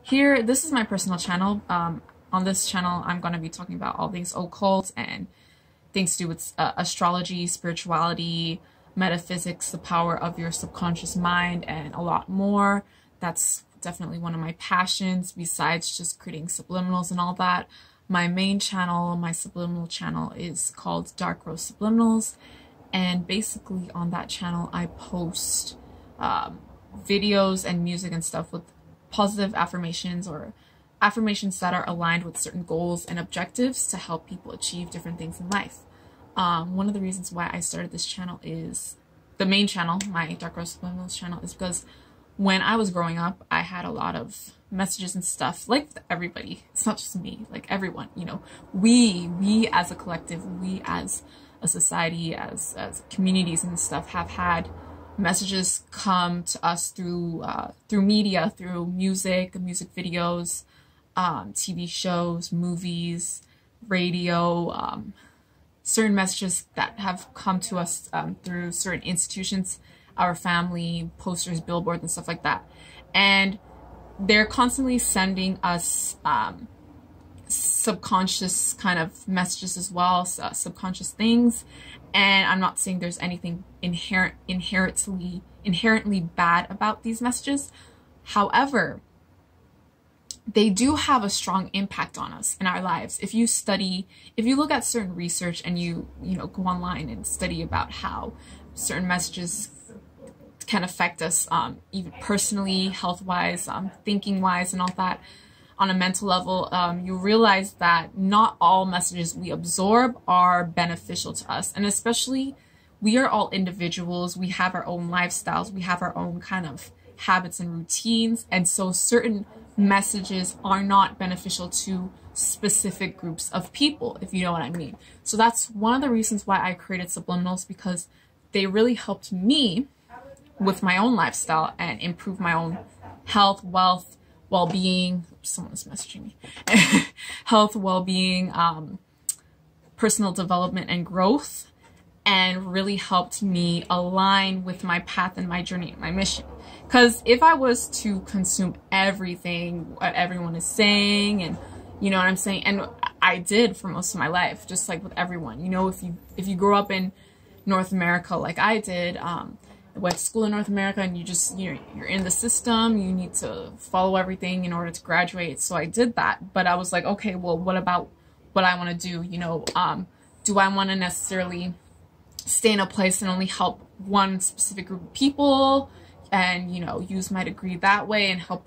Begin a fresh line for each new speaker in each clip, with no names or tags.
Here, this is my personal channel. On this channel, I'm going to be talking about all things occult and things to do with astrology, spirituality, metaphysics, the power of your subconscious mind, and a lot more. That's definitely one of my passions, besides just creating subliminals and all that. My main channel, my subliminal channel, is called Dark Rose Subliminals, and basically on that channel I post videos and music and stuff with positive affirmations or affirmations that are aligned with certain goals and objectives to help people achieve different things in life. One of the reasons why I started this channel is the main channel, my Dark Rose Subliminals channel, is because when I was growing up, I had a lot of messages and stuff, like everybody. It's not just me, like everyone, you know, we as a collective, we as a society, as communities and stuff, have had messages come to us through media, through music videos, TV shows, movies, radio, certain messages that have come to us through certain institutions, our family, posters, billboards, and stuff like that. And they're constantly sending us subconscious kind of messages as well, subconscious things. And I'm not saying there's anything inherently bad about these messages. However, they do have a strong impact on us in our lives. If you look at certain research and you go online and study about how certain messages can affect us, even personally, health-wise, thinking-wise, and all that, on a mental level, you realize that not all messages we absorb are beneficial to us. And especially, we are all individuals. We have our own lifestyles. We have our own kind of habits and routines. And so certain messages are not beneficial to specific groups of people, if you know what I mean. So that's one of the reasons why I created subliminals, because they really helped me with my own lifestyle and improve my own health, wealth, well-being. Someone's messaging me. Health, well-being, personal development and growth, and really helped me align with my path and my journey and my mission. Because if I was to consume everything what everyone is saying, and you know what I'm saying, and I did for most of my life, just like with everyone, you know, if you grow up in North America like I did, I went to school in North America, and you're in the system, you need to follow everything in order to graduate. So I did that, but I was like, okay, well, what about what I want to do? You know, do I want to necessarily stay in a place and only help one specific group of people, and you know, use my degree that way and help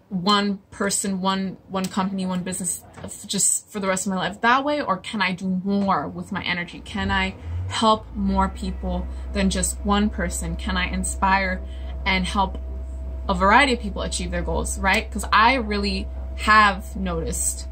one person, one company, one business just for the rest of my life that way? Or can I do more with my energy? Can I help more people than just one person? Can I inspire and help a variety of people achieve their goals, right? Because I really have noticed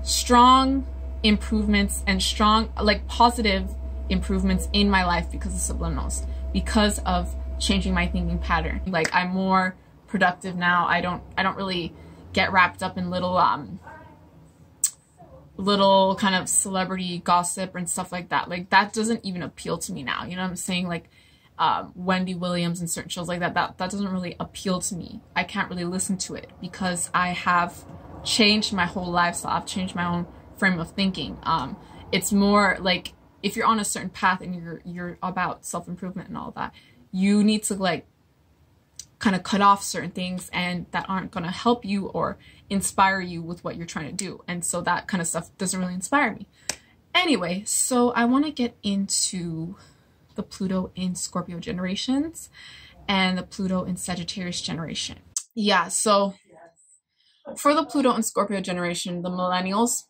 strong improvements and strong, like, positive improvements in my life because of subliminals, because of changing my thinking pattern. Like, I'm more productive now. I don't really get wrapped up in little kind of celebrity gossip and stuff like that. Like, that doesn't even appeal to me now. You know what I'm saying? Like, Wendy Williams and certain shows like that doesn't really appeal to me. I can't really listen to it because I have changed my whole lifestyle. I've changed my own frame of thinking. It's more like, if you're on a certain path and you're about self-improvement and all that, you need to, like, kind of cut off certain things and that aren't going to help you or inspire you with what you're trying to do. And so that kind of stuff doesn't really inspire me. Anyway, so I want to get into the Pluto in Scorpio generations and the Pluto in Sagittarius generation. Yeah, so for the Pluto in Scorpio generation, the millennials,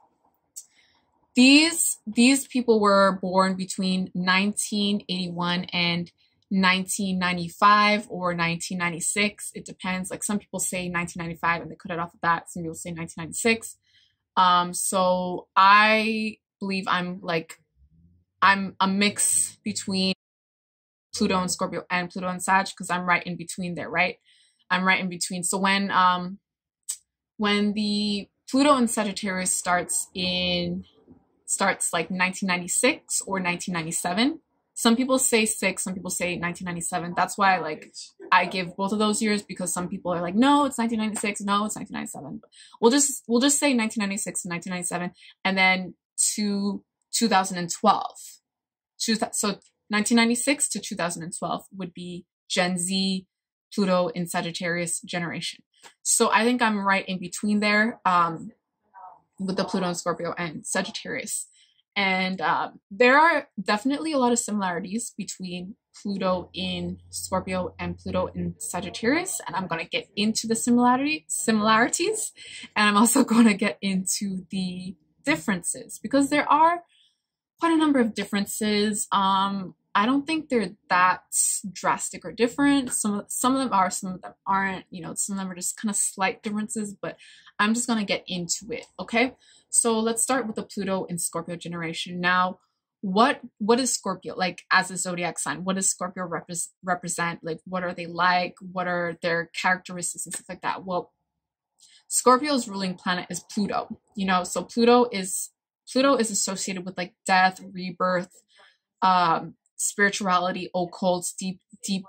these people were born between 1981 and 1995 or 1996. It depends. Like, some people say 1995 and they cut it off at that. Some people say 1996. So I believe I'm a mix between Pluto and Scorpio and Pluto and Sag, because I'm right in between there, right? I'm right in between. So when the Pluto in Sagittarius starts like 1996 or 1997, Some people say six, some people say 1997. That's why like I give both of those years, because some people are like, no, it's 1996, no, it's 1997. But we'll just say 1996 and 1997, and then to 2012. So 1996 to 2012 would be Gen Z, Pluto in Sagittarius generation. So I think I'm right in between there, with the Pluto in Scorpio and Sagittarius. And there are definitely a lot of similarities between Pluto in Scorpio and Pluto in Sagittarius. And I'm going to get into the similarities. And I'm also going to get into the differences, because there are quite a number of differences. I don't think they're that drastic or different. Some of them are, some of them aren't. You know, some of them are just kind of slight differences, but I'm just going to get into it, okay? So let's start with the Pluto in Scorpio generation. Now, what is Scorpio like as a zodiac sign? What does Scorpio represent? Like, what are they like? What are their characteristics and stuff like that? Well, Scorpio's ruling planet is Pluto, you know, so Pluto is associated with like death, rebirth, spirituality, occult, deep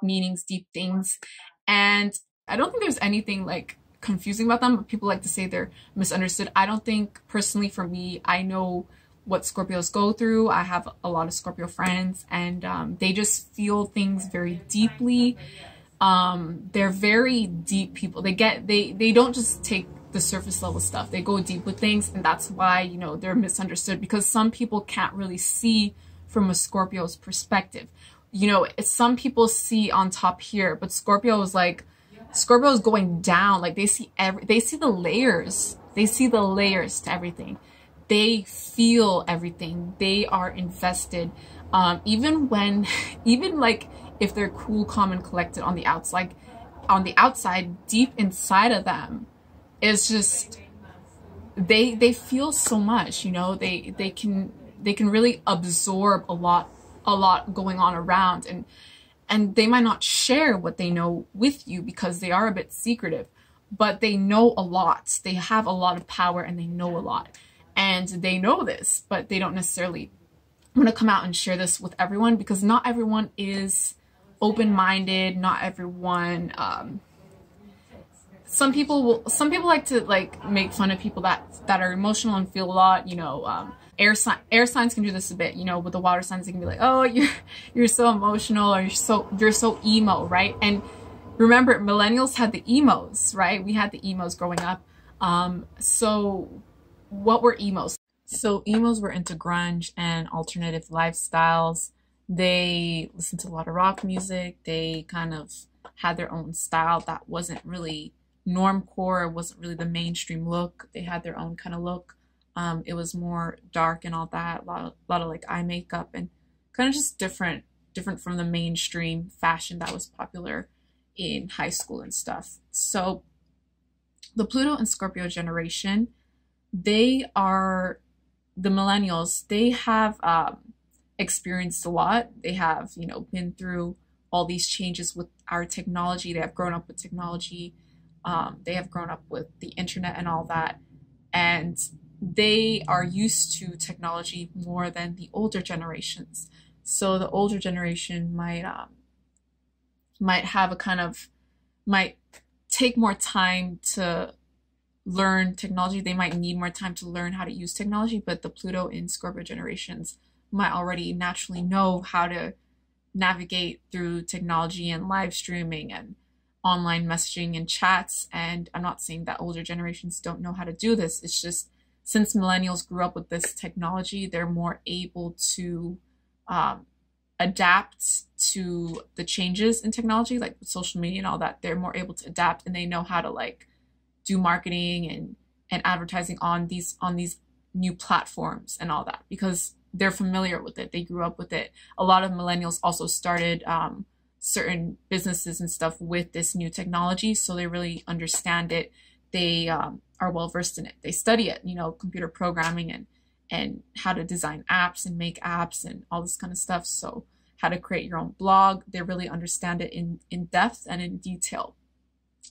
meanings, deep things. And I don't think there's anything like confusing about them, but people like to say they're misunderstood. I don't think, personally for me, I know what Scorpios go through. I have a lot of Scorpio friends, and they just feel things very deeply. They're very deep people. They don't just take the surface level stuff. They go deep with things, and that's why, you know, they're misunderstood, because some people can't really see from a Scorpio's perspective. You know, some people see on top here, but Scorpio is going down. Like, they see the layers. They see the layers to everything. They feel everything. They are invested. Even like if they're cool, calm, and collected on the outside, deep inside of them, it's just they feel so much. You know, they can really absorb a lot going on around, and they might not share what they know with you because they are a bit secretive, but they know a lot. They have a lot of power, and they know a lot. And they know this, but they don't necessarily want to come out and share this with everyone, because not everyone is open-minded. Not everyone, some people like to like make fun of people that are emotional and feel a lot, you know. Air signs can do this a bit, you know. With the water signs, they can be like, oh, you're so emotional, or you're so emo, right? And remember, millennials had the emos, right? We had the emos growing up. So what were emos? So emos were into grunge and alternative lifestyles. They listened to a lot of rock music. They kind of had their own style that wasn't really normcore. It wasn't really the mainstream look. They had their own kind of look. It was more dark and all that. A lot of like eye makeup, and kind of just different from the mainstream fashion that was popular in high school and stuff. So the Pluto and Scorpio generation, they are the millennials. They have experienced a lot. They have, you know, been through all these changes with our technology. They have grown up with technology. They have grown up with the internet and all that, and they are used to technology more than the older generations. So the older generation might have might take more time to learn technology. They might need more time to learn how to use technology, but the Pluto in Scorpio generations might already naturally know how to navigate through technology and live streaming and online messaging and chats. And I'm not saying that older generations don't know how to do this. It's just, since millennials grew up with this technology, they're more able to adapt to the changes in technology, like with social media and all that. They're more able to adapt, and they know how to like do marketing and advertising on these new platforms and all that, because they're familiar with it. They grew up with it. A lot of millennials also started certain businesses and stuff with this new technology, so they really understand it. They are well versed in it. They study it, you know, computer programming and how to design apps and make apps and all this kind of stuff. So how to create your own blog. They really understand it in depth and in detail.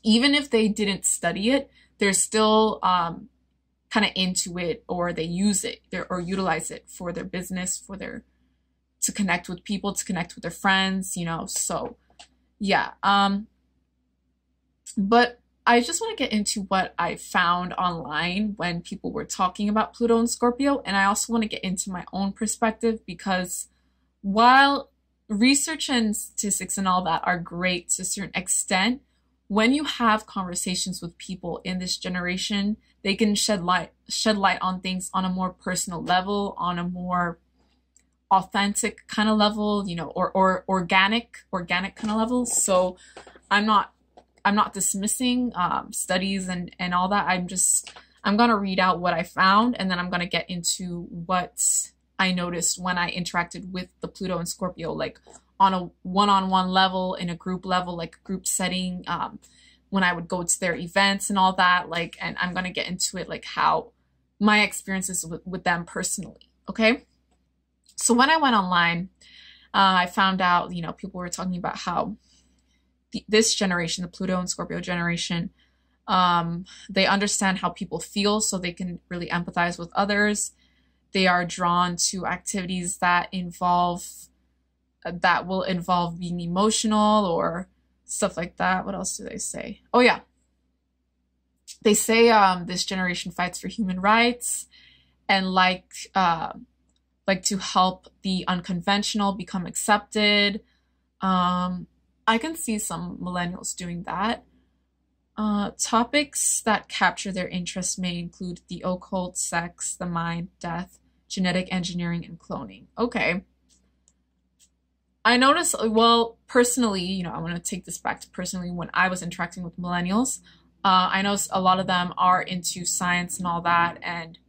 Even if they didn't study it, they're still kind of into it, or they use it or utilize it for their business, to connect with people, to connect with their friends, you know. So yeah, but I just want to get into what I found online when people were talking about Pluto and Scorpio, and I also want to get into my own perspective, because while research and statistics and all that are great to a certain extent, when you have conversations with people in this generation, they can shed light on things on a more personal level, on a more authentic kind of level, you know, or organic kind of level. So I'm not dismissing studies and all that. I'm gonna read out what I found, and then I'm gonna get into what I noticed when I interacted with the Pluto and Scorpio, like on a one-on-one level, in a group level, like group setting, when I would go to their events and all that, like, and I'm gonna get into it, like how my experiences with them personally, okay? So when I went online, I found out, you know, people were talking about how this generation, the Pluto and Scorpio generation, they understand how people feel, so they can really empathize with others. They are drawn to activities that will involve being emotional or stuff like that. What else do they say? Oh yeah, they say this generation fights for human rights and like to help the unconventional become accepted. I can see some millennials doing that. Topics that capture their interest may include the occult, sex, the mind, death, genetic engineering, and cloning. Okay. I noticed, well, personally, you know, I want to take this back to personally when I was interacting with millennials. I noticed a lot of them are into science and all that, and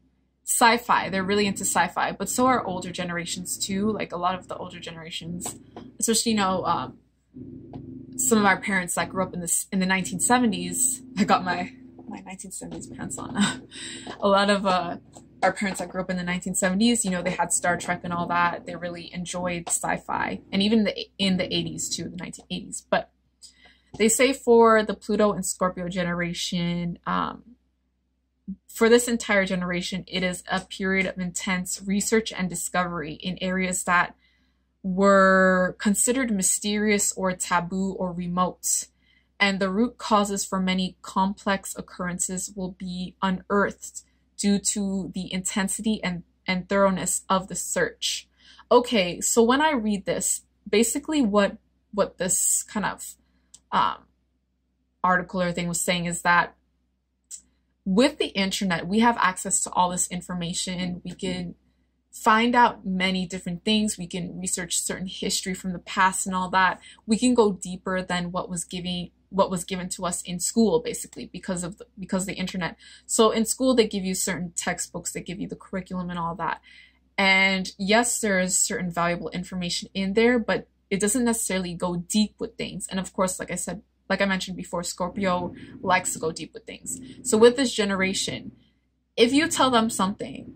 sci-fi. They're really into sci-fi, but so are older generations too. Like a lot of the older generations, especially, you know, some of our parents that grew up in the 1970s. I got my 1970s pants on. A lot of our parents that grew up in the 1970s, you know, they had Star Trek and all that. They really enjoyed sci-fi, and even in the 80s too, the 1980s. But they say for the Pluto and Scorpio generation, for this entire generation, it is a period of intense research and discovery in areas that were considered mysterious or taboo or remote. And the root causes for many complex occurrences will be unearthed due to the intensity and thoroughness of the search. Okay, so when I read this, basically what this kind of article or thing was saying is that with the internet, we have access to all this information. We can find out many different things. We can research certain history from the past and all that. We can go deeper than what was given to us in school, basically, because of the internet. So in school, they give you certain textbooks, they give you the curriculum and all that. And yes, there's certain valuable information in there, but it doesn't necessarily go deep with things. And of course, like I mentioned before, Scorpio likes to go deep with things. So with this generation, if you tell them something,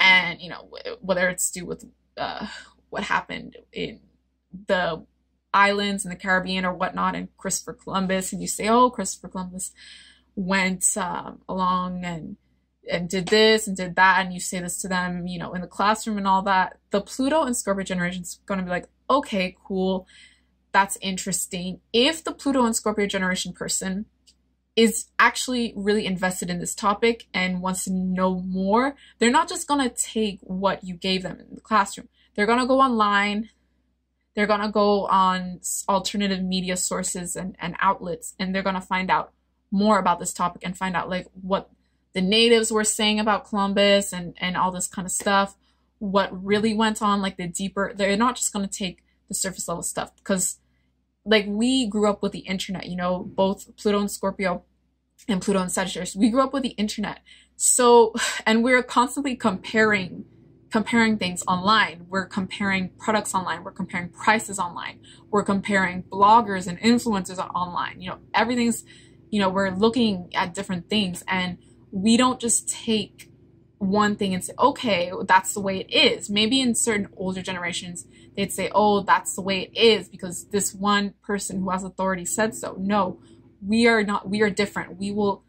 and, you know, whether it's to do with what happened in the islands in the Caribbean or whatnot, and Christopher Columbus, and you say, oh, Christopher Columbus went along and did this and did that, and you say this to them, you know, in the classroom and all that, the Pluto and Scorpio generation is going to be like, okay, cool, that's interesting. If the Pluto and Scorpio generation person is actually really invested in this topic and wants to know more, they're not just going to take what you gave them in the classroom. They're going to go online. They're going to go on alternative media sources and outlets, and they're going to find out more about this topic and find out like what the natives were saying about Columbus and all this kind of stuff, what really went on, like the deeper. They're not just going to take the surface level stuff, because like we grew up with the internet, you know, both Pluto and Scorpio and Pluto and Sagittarius, we grew up with the internet. So, and we're constantly comparing things online. We're comparing products online. We're comparing prices online. We're comparing bloggers and influencers online. You know, everything's, you know, we're looking at different things, and we don't just take one thing and say, okay, that's the way it is. Maybe in certain older generations, they'd say, oh, that's the way it is because this one person who has authority said so. No, we are not. We are different. We will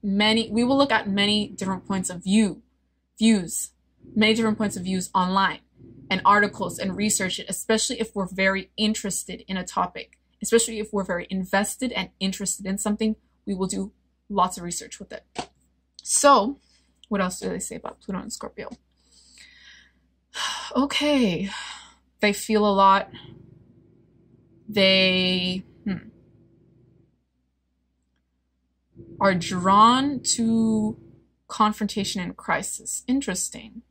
look at many different points of views, many different points of views online. and articles and research it, especially if we're very interested in a topic, especially if we're very invested and interested in something, we will do lots of research with it. So what else do they say about Pluto and Scorpio? Okay, they feel a lot. They are drawn to confrontation and crisis. Interesting.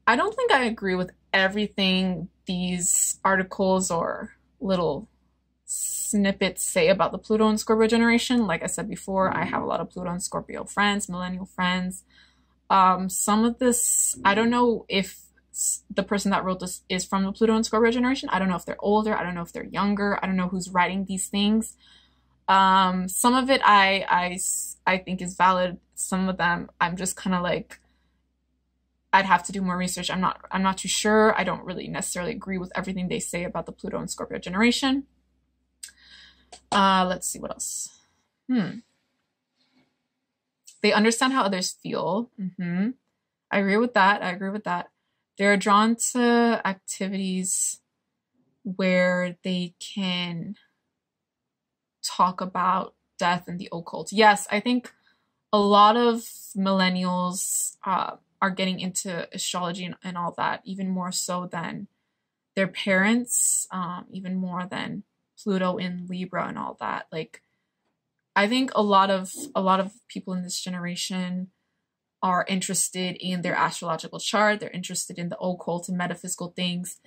I don't think I agree with everything these articles or little snippets say about the Pluto and Scorpio generation. Like I said before, I have a lot of Pluto and Scorpio friends, millennial friends. Some of this, I don't know if the person that wrote this is from the Pluto and Scorpio generation. I don't know if they're older. I don't know if they're younger. I don't know who's writing these things. Some of it I think is valid. Some of them I'm just kind of like, I'd have to do more research. I'm not too sure. I don't really necessarily agree with everything they say about the Pluto and Scorpio generation. Let's see what else. They understand how others feel. I agree with that. I agree with that. They're drawn to activities where they can talk about death and the occult. Yes, I think a lot of millennials are getting into astrology and all that, even more so than their parents, even more than Pluto in Libra and all that. Like, I think a lot of people in this generation are interested in their astrological chart. They're interested in the occult and metaphysical things.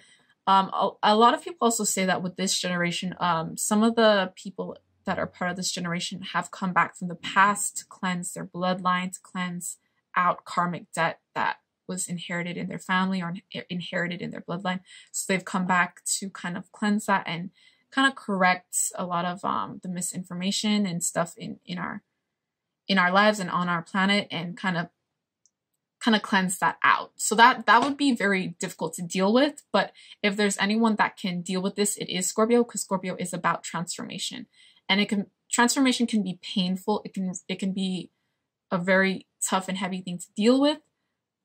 A lot of people also say that with this generation, some of the people that are part of this generation have come back from the past to cleanse their bloodline, to cleanse out karmic debt that was inherited in their family or inherited in their bloodline. So they've come back to kind of cleanse that and kind of correct a lot of the misinformation and stuff in our lives and on our planet, and kind of cleanse that out. So that would be very difficult to deal with. But if there's anyone that can deal with this, it is Scorpio, because Scorpio is about transformation, and transformation can be painful. It can be a very tough and heavy thing to deal with.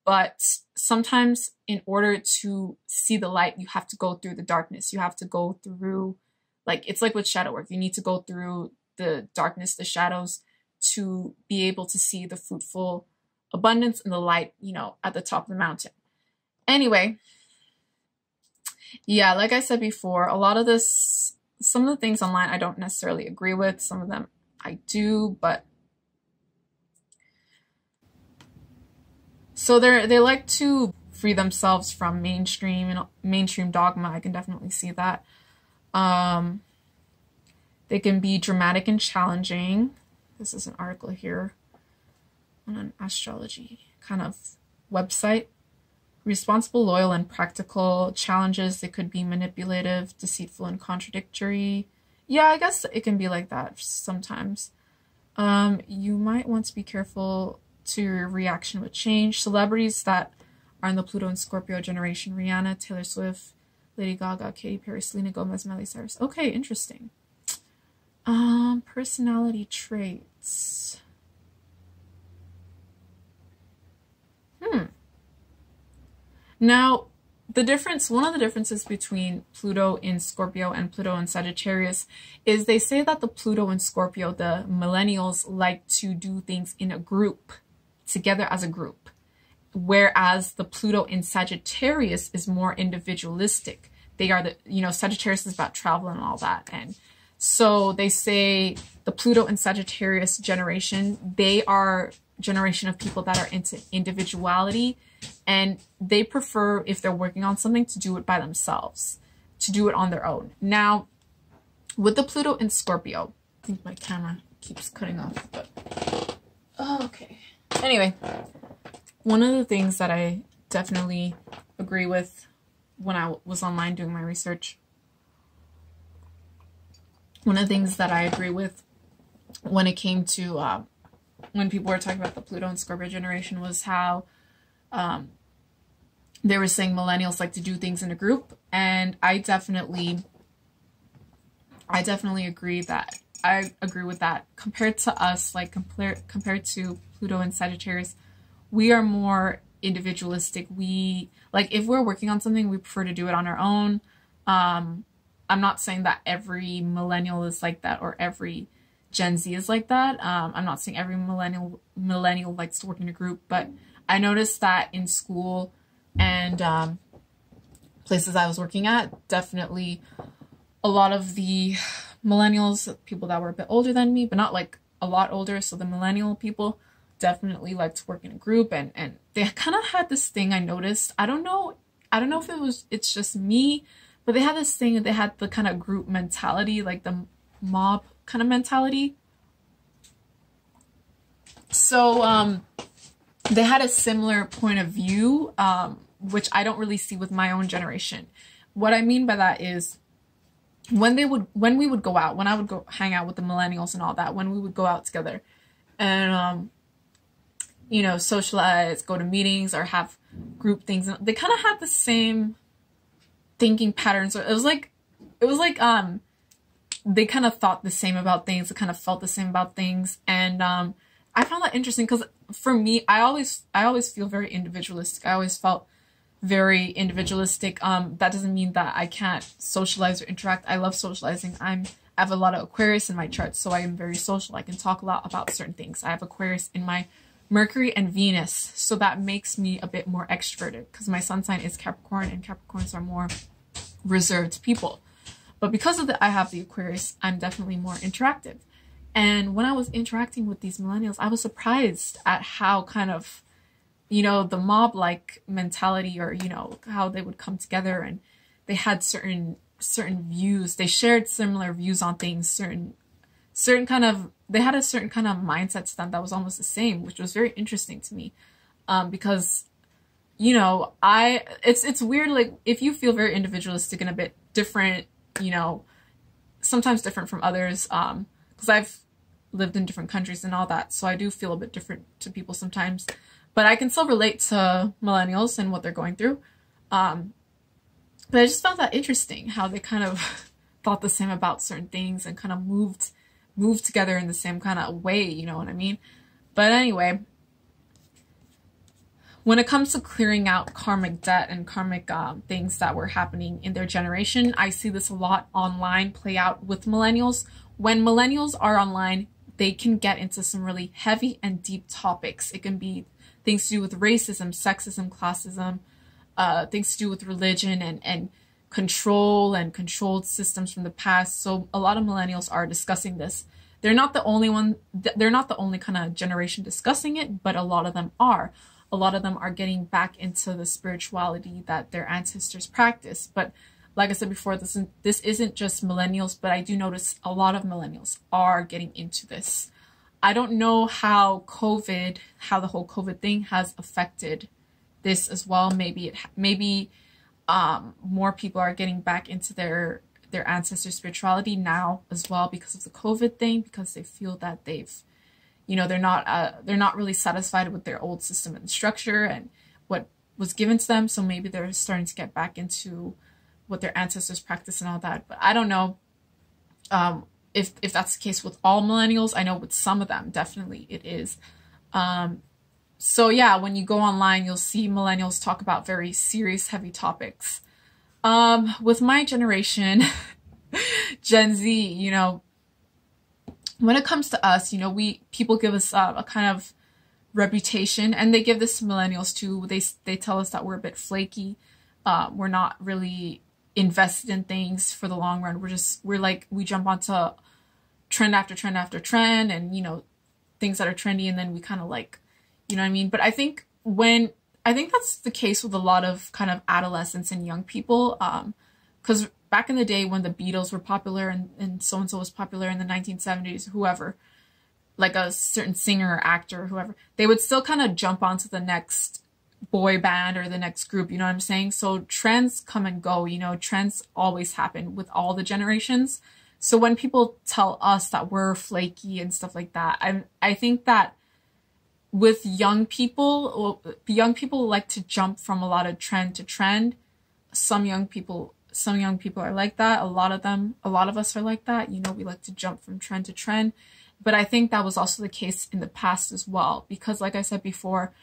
But sometimes in order to see the light, you have to go through the darkness. You have to go through, like, it's like with shadow work. You need to go through the darkness, the shadows, to be able to see the fruitful abundance and the light, at the top of the mountain. Anyway, yeah, like I said before, a lot of this, some of the things online I don't necessarily agree with. Some of them I do, but so they like to free themselves from mainstream dogma. I can definitely see that. They can be dramatic and challenging. This is an article here on an astrology kind of website. Responsible, loyal, and practical. Challenges, they could be manipulative, deceitful, and contradictory. Yeah, I guess it can be like that sometimes. You might want to be careful to your reaction with change. Celebrities that are in the Pluto and Scorpio generation: Rihanna, Taylor Swift, Lady Gaga, Katy Perry, Selena Gomez, Miley Cyrus. Okay, interesting. Personality traits. Now, one of the differences between Pluto in Scorpio and Pluto in Sagittarius is they say that the Pluto in Scorpio, the millennials, like to do things in a group, together as a group. Whereas the Pluto in Sagittarius is more individualistic. They are Sagittarius is about travel and all that. And so they say the Pluto and Sagittarius generation, they are generation of people that are into individuality, and they prefer, if they're working on something, to do it by themselves, to do it on their own. Now, with the Pluto in Scorpio, I think my camera keeps cutting off, but okay. Anyway, one of the things that I definitely agree with when I was online doing my research, one of the things that I agree with when it came to when people were talking about the Pluto and Scorpio generation was how they were saying millennials like to do things in a group. And I definitely agree that I agree with that. Compared to us, like compared to Pluto and Sagittarius, we are more individualistic. We like, if we're working on something, we prefer to do it on our own. I'm not saying that every millennial is like that or every Gen Z is like that. I'm not saying every millennial likes to work in a group, but I noticed that in school and places I was working at, definitely a lot of the millennials, people that were a bit older than me, but not like a lot older. So the millennial people definitely like to work in a group, and they kind of had this thing I noticed. I don't know if it's just me, but they had this thing, they had the kind of group mentality, like the mob kind of mentality. So they had a similar point of view, which I don't really see with my own generation. What I mean by that is when we would go out, when I would go hang out with the millennials and all that, when we would go out together and you know, socialize, go to meetings or have group things, they kind of had the same thinking patterns. It was like they kind of thought the same about things, they kind of felt the same about things. And I found that interesting because for me, I always feel very individualistic. I always felt very individualistic. That doesn't mean that I can't socialize or interact. I love socializing. I have a lot of Aquarius in my chart, so I am very social. I can talk a lot about certain things. I have Aquarius in my Mercury and Venus, so that makes me a bit more extroverted because my sun sign is Capricorn, and Capricorns are more reserved people. But because of that, I have the Aquarius, I'm definitely more interactive. And when I was interacting with these millennials, I was surprised at how kind of, you know, the mob-like mentality, or, you know, how they would come together and they had certain views. They shared similar views on things, they had a certain kind of mindset to them that was almost the same, which was very interesting to me. Because, you know, it's weird, like, if you feel very individualistic and a bit different, you know, sometimes different from others, because I've lived in different countries and all that, so I do feel a bit different to people sometimes, but I can still relate to millennials and what they're going through. But I just found that interesting, how they kind of thought the same about certain things and kind of moved together in the same kind of way, you know what I mean? But anyway, when it comes to clearing out karmic debt and karmic things that were happening in their generation, I see this a lot online play out with millennials. When millennials are online, they can get into some really heavy and deep topics. It can be things to do with racism, sexism, classism, things to do with religion and control and controlled systems from the past. So a lot of millennials are discussing this. They're not the only one, they're not the only kind of generation discussing it, but a lot of them are. A lot of them are getting back into the spirituality that their ancestors practiced. But like I said before, this isn't just millennials, but I do notice a lot of millennials are getting into this. I don't know how the whole COVID thing has affected this as well. Maybe more people are getting back into their ancestor spirituality now as well because of the COVID thing, because they feel that they've, you know, they're not really satisfied with their old system and structure and what was given to them. So maybe they're starting to get back into what their ancestors practice and all that. But I don't know if that's the case with all millennials. I know with some of them, definitely it is. So yeah, when you go online, you'll see millennials talk about very serious, heavy topics. With my generation, Gen Z, you know, when it comes to us, you know, people give us a kind of reputation, and they give this to millennials too. They tell us that we're a bit flaky. We're not really invested in things for the long run. We jump onto trend after trend after trend, and, you know, things that are trendy, and then we kind of like, you know what I mean? But I think that's the case with a lot of kind of adolescents and young people. Because back in the day when the Beatles were popular and so-and-so was popular in the 1970s, whoever, like a certain singer or actor or whoever, they would still kind of jump onto the next boy band or the next group, you know what I'm saying? So trends come and go, you know, trends always happen with all the generations. So when people tell us that we're flaky and stuff like that, I think that with young people like to jump from a lot of trend to trend. Some young people are like that. A lot of us are like that. You know, we like to jump from trend to trend. But I think that was also the case in the past as well, because like I said before,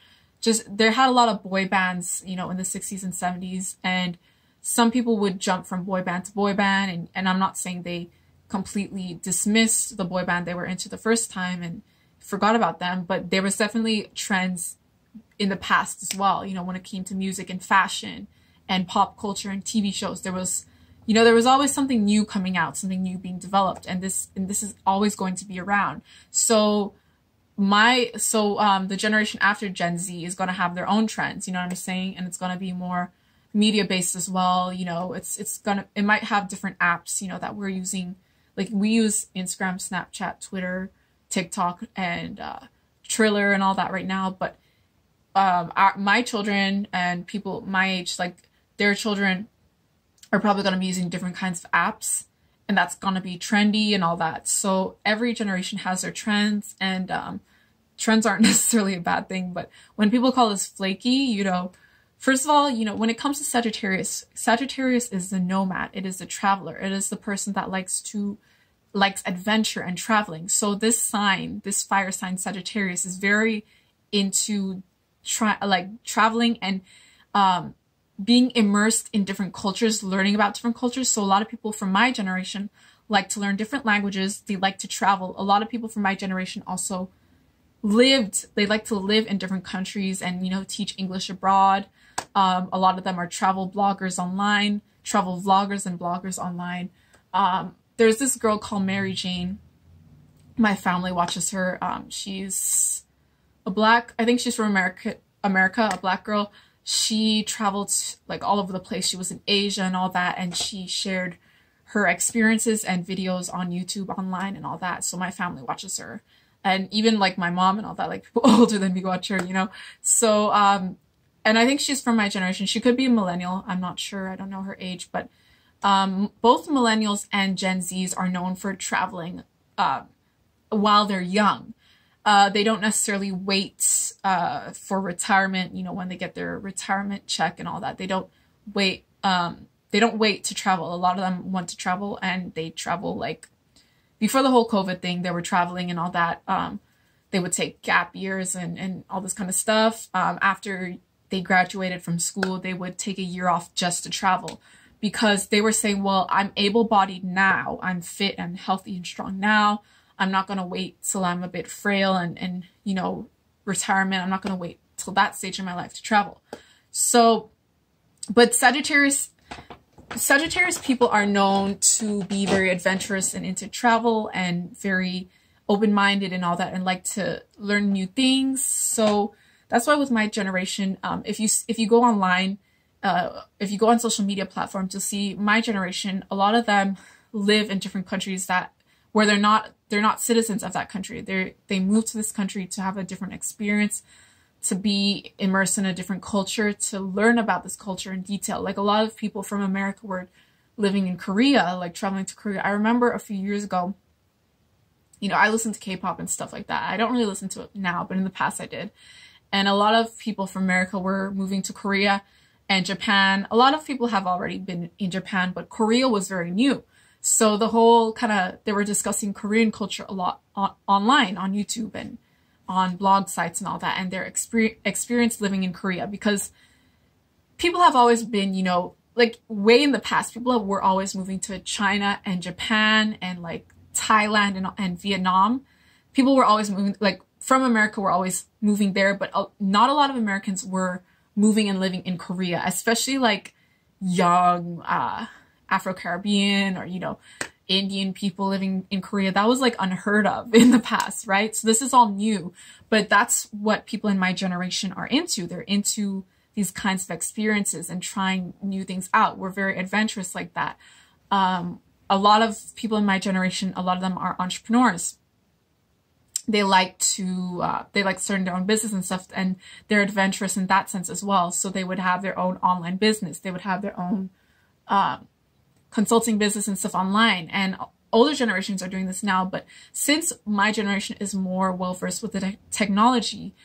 just there had a lot of boy bands, you know, in the 60s and 70s, and some people would jump from boy band to boy band, and I'm not saying they completely dismissed the boy band they were into the first time and forgot about them, but there was definitely trends in the past as well, you know, when it came to music and fashion and pop culture and TV shows. There was, you know, there was always something new coming out, something new being developed, and this is always going to be around. So the generation after Gen Z is going to have their own trends, you know what I'm saying? And it's going to be more media based as well. You know, it might have different apps, you know, that we're using. Like we use Instagram, Snapchat, Twitter, TikTok, and Triller and all that right now. But my children and people my age, like their children are probably going to be using different kinds of apps, and that's going to be trendy and all that. So every generation has their trends, and trends aren't necessarily a bad thing. But when people call us flaky, you know, first of all, you know, when it comes to Sagittarius, Sagittarius is the nomad. It is the traveler. It is the person that likes adventure and traveling. So this sign, this fire sign Sagittarius, is very into traveling and being immersed in different cultures, learning about different cultures. So a lot of people from my generation like to learn different languages. They like to travel. A lot of people from my generation also they like to live in different countries and, you know, teach English abroad. A lot of them are travel bloggers online, travel vloggers and bloggers online. There's this girl called Mary Jane. My family watches her. She's I think she's from America, a black girl. She traveled like all over the place. She was in Asia and all that, and she shared her experiences and videos on YouTube online and all that. So my family watches her, and even like my mom and all that, like people older than me watch her, you know. So and I think she's from my generation. She could be a millennial. I'm not sure. I don't know her age, but both millennials and Gen Zs are known for traveling while they're young. They don't necessarily wait for retirement, you know, when they get their retirement check and all that. They don't wait. They don't wait to travel. A lot of them want to travel, and they travel like before the whole COVID thing. They were traveling and all that. They would take gap years and all this kind of stuff. After they graduated from school, they would take a year off just to travel, because they were saying, well, I'm able-bodied now. I'm fit and healthy and strong now. I'm not going to wait till I'm a bit frail and, you know, retirement. I'm not going to wait till that stage in my life to travel. So, but Sagittarius people are known to be very adventurous and into travel and very open-minded and all that, and like to learn new things. So that's why with my generation, if you go online, if you go on social media platforms, you'll see my generation, a lot of them live in different countries where they're not citizens of that country. They moved to this country to have a different experience, to be immersed in a different culture, to learn about this culture in detail. Like a lot of people from America were living in Korea, like traveling to Korea. I remember a few years ago, you know, I listened to K-pop and stuff like that. I don't really listen to it now, but in the past I did. And a lot of people from America were moving to Korea and Japan. A lot of people have already been in Japan, but Korea was very new. So the whole they were discussing Korean culture a lot online, on YouTube and on blog sites and all that, and their experience living in Korea, because people have always been, you know, like way in the past, people were always moving to China and Japan and like Thailand and Vietnam. People were always moving, like from America, were always moving there, but not a lot of Americans were moving and living in Korea, especially like young Afro-Caribbean or, you know, Indian people living in Korea. That was like unheard of in the past, right? So this is all new, but that's what people in my generation are into. They're into these kinds of experiences and trying new things out. We're very adventurous like that. A lot of people in my generation, a lot of them are entrepreneurs. They like starting their own business and stuff, and they're adventurous in that sense as well. So they would have their own online business. They would have their own consulting business and stuff online. And older generations are doing this now, but since my generation is more well-versed with the technology,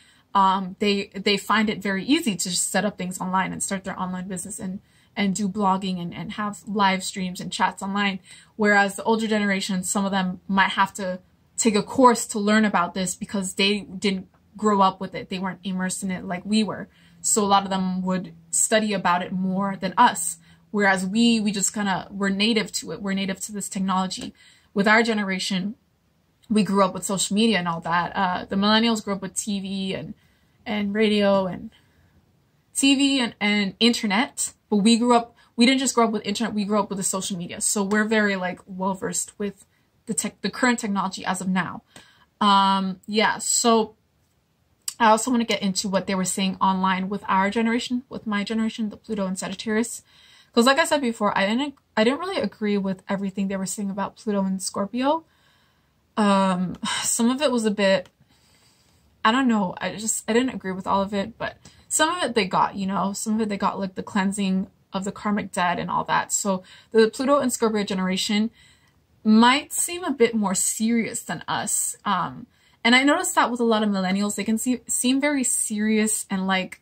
they find it very easy to just set up things online and start their online business and do blogging and have live streams and chats online. Whereas the older generation, some of them might have to take a course to learn about this because they didn't grow up with it. They weren't immersed in it like we were. So a lot of them would study about it more than us. Whereas we just kind of, we're native to it. We're native to this technology. With our generation, we grew up with social media and all that. The millennials grew up with TV and radio and TV and internet. But we didn't just grow up with internet, we grew up with the social media. So we're very like well versed with the current technology as of now. Yeah, so I also want to get into what they were saying online with our generation, with my generation, the Pluto and Sagittarius. Because like I said before, I didn't really agree with everything they were saying about Pluto and Scorpio. Some of it was a bit, I don't know, I didn't agree with all of it, but some of it they got, you know, some of it they got, like the cleansing of the karmic debt and all that. So the Pluto and Scorpio generation might seem a bit more serious than us. And I noticed that with a lot of millennials, they can seem very serious and like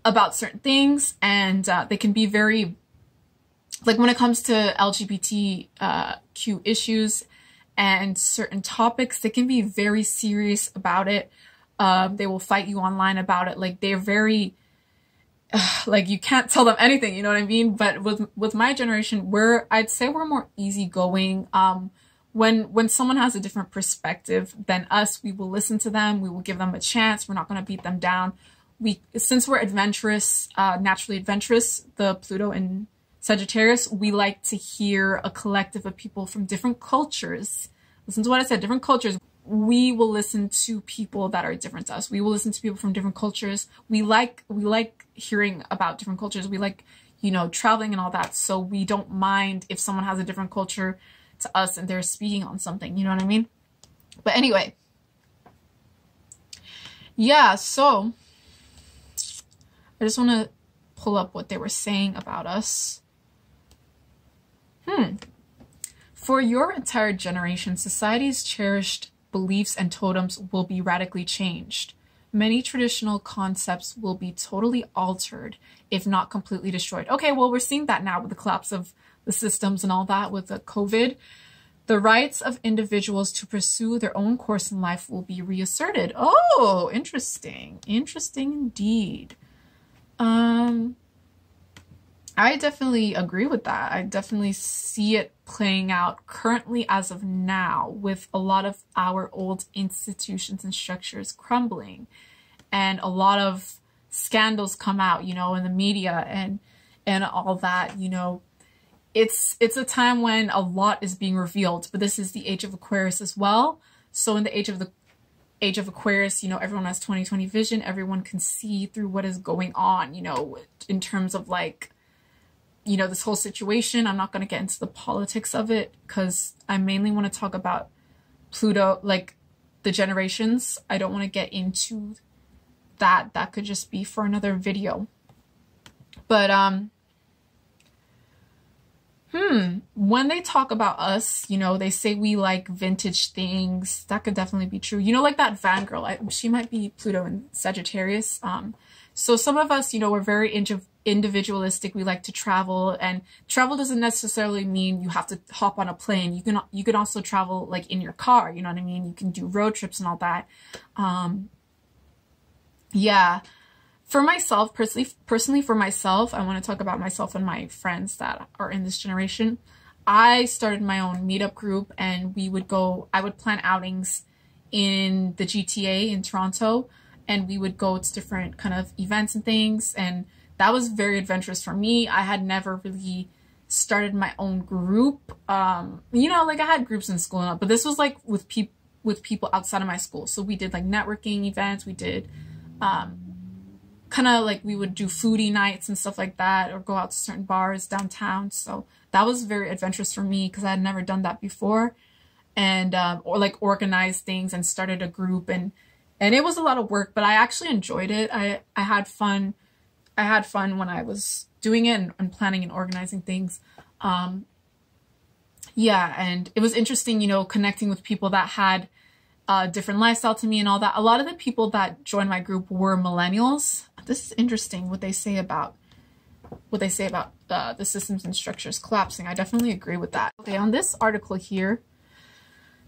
about certain things, and they can be very, like when it comes to LGBTQ issues and certain topics, they can be very serious about it. They will fight you online about it. Like they're very, like you can't tell them anything, you know what I mean? But with my generation, I'd say we're more easygoing. When someone has a different perspective than us, we will listen to them. We will give them a chance. We're not going to beat them down. Since we're adventurous, naturally adventurous, the Pluto and Sagittarius, we like to hear a collective of people from different cultures. Listen to what I said, different cultures. We will listen to people that are different to us. We will listen to people from different cultures. We like hearing about different cultures. We like, you know, traveling and all that. So we don't mind if someone has a different culture to us and they're speaking on something, you know what I mean? But anyway, yeah, so I just want to pull up what they were saying about us. For your entire generation, society's cherished beliefs and totems will be radically changed. Many traditional concepts will be totally altered, if not completely destroyed. Okay, well, we're seeing that now with the collapse of the systems and all that with the COVID. The rights of individuals to pursue their own course in life will be reasserted. Oh, interesting. Interesting indeed. I definitely agree with that. I definitely see it playing out currently as of now with a lot of our old institutions and structures crumbling and a lot of scandals come out, you know, in the media and all that, you know. It's a time when a lot is being revealed, but this is the age of Aquarius as well. So in the age of Aquarius, you know, everyone has 20/20 vision. Everyone can see through what is going on, you know, in terms of like, you know, this whole situation. I'm not going to get into the politics of it because I mainly want to talk about Pluto, like the generations. I don't want to get into that. That could just be for another video. But, when they talk about us, you know, they say we like vintage things. That could definitely be true. You know, like that van girl, she might be Pluto and Sagittarius. So some of us, you know, we're very individualistic. We like to travel, and travel doesn't necessarily mean you have to hop on a plane. You can also travel like in your car, you know what I mean? You can do road trips and all that. Yeah. For myself, personally for myself, I want to talk about myself and my friends that are in this generation. I started my own meetup group, and I would plan outings in the GTA in Toronto, and we would go to different kind of events and things, and that was very adventurous for me. I had never really started my own group. You know, like I had groups in school and all, but this was like with people outside of my school. So we did like networking events, we did kind of like we would do foodie nights and stuff like that, or go out to certain bars downtown. So that was very adventurous for me because I had never done that before, and or like organized things and started a group, and it was a lot of work, but I actually enjoyed it. I had fun. I had fun when I was doing it and planning and organizing things. Yeah, and it was interesting, you know, connecting with people that had different lifestyle to me and all that. A lot of the people that joined my group were millennials. This is interesting what they say about the systems and structures collapsing. I definitely agree with that. Okay, on this article here,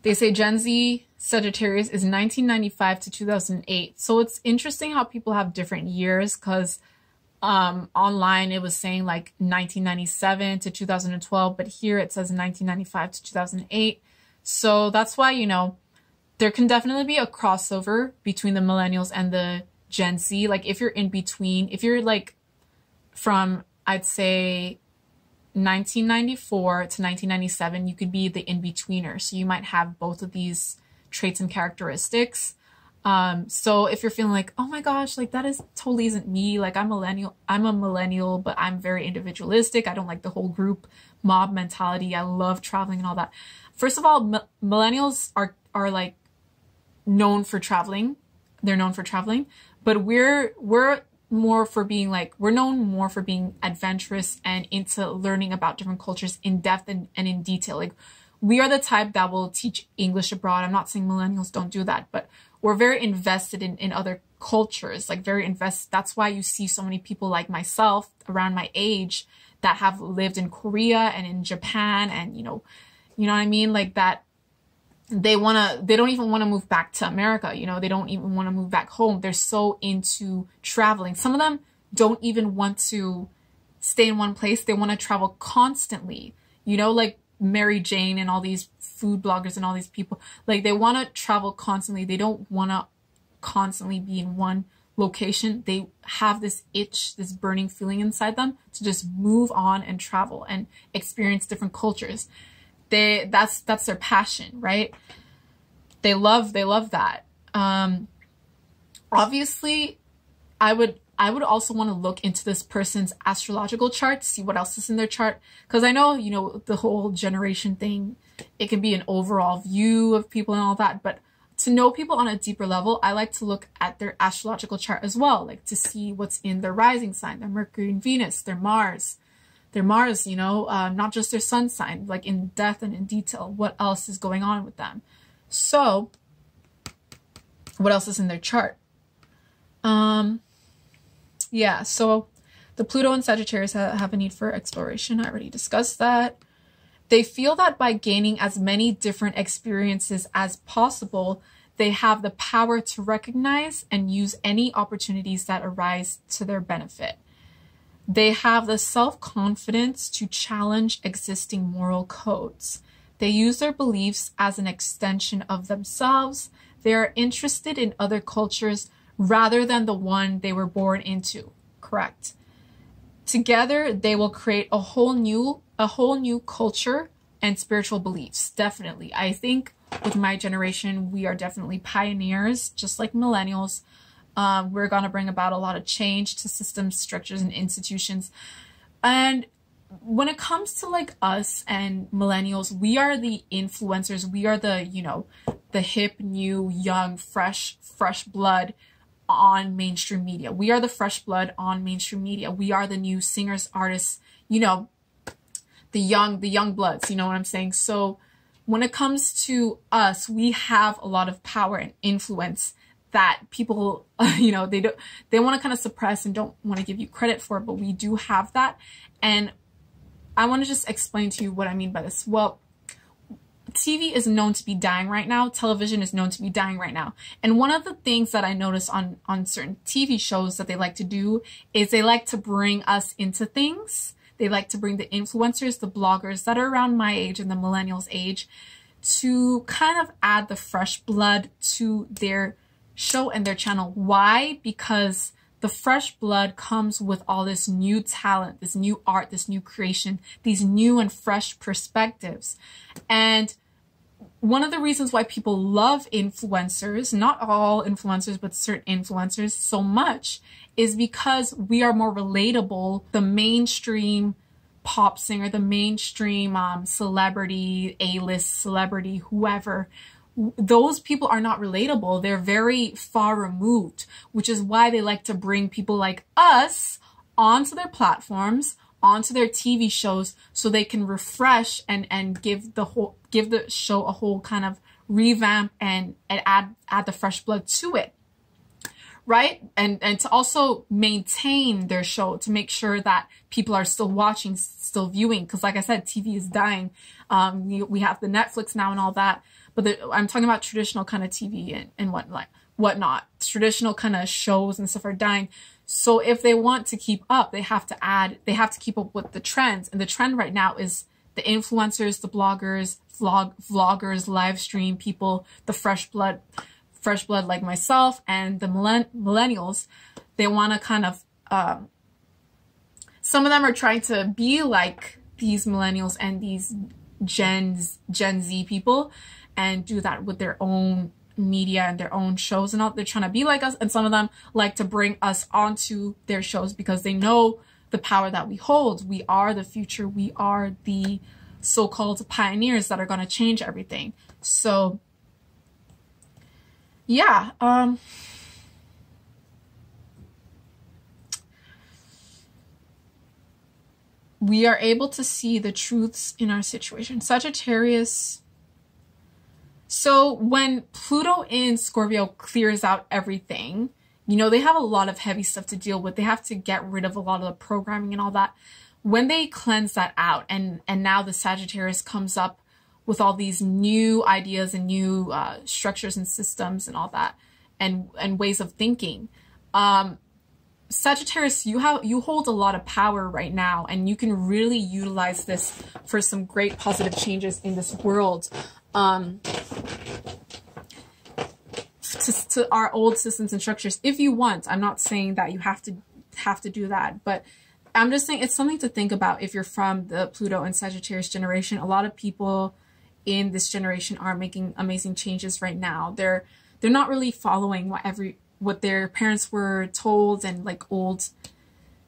They say Gen Z Sagittarius is 1995 to 2008. So it's interesting how people have different years, because online it was saying like 1997 to 2012, but here it says 1995 to 2008. So that's why, you know, there can definitely be a crossover between the millennials and the Gen Z. Like if you're in between, if you're like from, I'd say 1994 to 1997, you could be the in-betweener. So you might have both of these traits and characteristics. So if you're feeling like, oh my gosh, like that is totally isn't me. Like I'm a millennial, but I'm very individualistic. I don't like the whole group mob mentality. I love traveling and all that. First of all, millennials are like known for traveling. They're known for traveling, but we're more for being like, we're known more for being adventurous and into learning about different cultures in depth and in detail. Like we are the type that will teach English abroad. I'm not saying millennials don't do that, but we're very invested in other cultures, like very invested. That's why you see so many people like myself around my age that have lived in Korea and in Japan, and you know what I mean? Like that they don't even want to move back to America. You know, they don't even want to move back home. They're so into traveling. Some of them don't even want to stay in one place. They want to travel constantly, you know, like Mary Jane and all these food bloggers and all these people, like they want to travel constantly. They don't want to constantly be in one location. They have this itch, this burning feeling inside them to just move on and travel and experience different cultures. That's their passion, right? They love that. Obviously, I would also want to look into this person's astrological chart to see what else is in their chart. Because I know, you know, the whole generation thing, it can be an overall view of people and all that. But to know people on a deeper level, I like to look at their astrological chart as well. Like to see what's in their rising sign, their Mercury and Venus, their Mars, you know, not just their sun sign, like in depth and in detail, what else is going on with them. So what else is in their chart? Yeah, so the Pluto and Sagittarius have a need for exploration. I already discussed that. They feel that by gaining as many different experiences as possible, they have the power to recognize and use any opportunities that arise to their benefit. They have the self-confidence to challenge existing moral codes. They use their beliefs as an extension of themselves. They are interested in other cultures rather than the one they were born into. Correct. Together, they will create a whole new culture and spiritual beliefs. Definitely. I think with my generation, we are definitely pioneers, just like millennials. We're going to bring about a lot of change to systems, structures, and institutions. And when it comes to like us and millennials, we are the influencers. We are the, you know, the hip, new, young, fresh blood on mainstream media. We are the fresh blood on mainstream media. We are the new singers, artists, you know, the young bloods, you know what I'm saying? So when it comes to us, we have a lot of power and influence that people, you know, they want to kind of suppress and don't want to give you credit for, but we do have that. And I want to just explain to you what I mean by this. Well, TV is known to be dying right now. Television is known to be dying right now. And one of the things that I notice on certain TV shows that they like to do is they like to bring us into things. They like to bring the influencers, the bloggers that are around my age and the millennials age to kind of add the fresh blood to their show and their channel. Why? Because the fresh blood comes with all this new talent, this new art, this new creation, these new and fresh perspectives. And one of the reasons why people love influencers, not all influencers, but certain influencers so much, is because we are more relatable. The mainstream pop singer, the mainstream celebrity, A-list celebrity, whoever, those people are not relatable. They're very far removed, which is why they like to bring people like us onto their platforms, onto their TV shows, so they can refresh and give the show a whole kind of revamp and add the fresh blood to it, right? And to also maintain their show, to make sure that people are still watching, still viewing, because like I said, TV is dying. We have the Netflix now and all that, but I'm talking about traditional kind of TV and whatnot. Traditional kind of shows and stuff are dying. So if they want to keep up, they have to keep up with the trends. And the trend right now is the influencers, the bloggers, vloggers, live stream people, the fresh blood like myself, and the millennials. They want to kind of, some of them are trying to be like these millennials and these Gen Z people and do that with their own media and their own shows and all. They're trying to be like us, and some of them like to bring us onto their shows because they know the power that we hold. We are the future. We are the so-called pioneers that are going to change everything. So yeah, we are able to see the truths in our situation. Sagittarius. So when Pluto in Scorpio clears out everything, you know, they have a lot of heavy stuff to deal with. They have to get rid of a lot of the programming and all that. When they cleanse that out, and now the Sagittarius comes up with all these new ideas and new structures and systems and all that, and ways of thinking. Sagittarius, you hold a lot of power right now, and you can really utilize this for some great positive changes in this world. To our old systems and structures, if you want. I'm not saying that you have to do that, but I'm just saying it's something to think about if you're from the Pluto and Sagittarius generation. A lot of people in this generation are making amazing changes right now. They're not really following what their parents were told and like old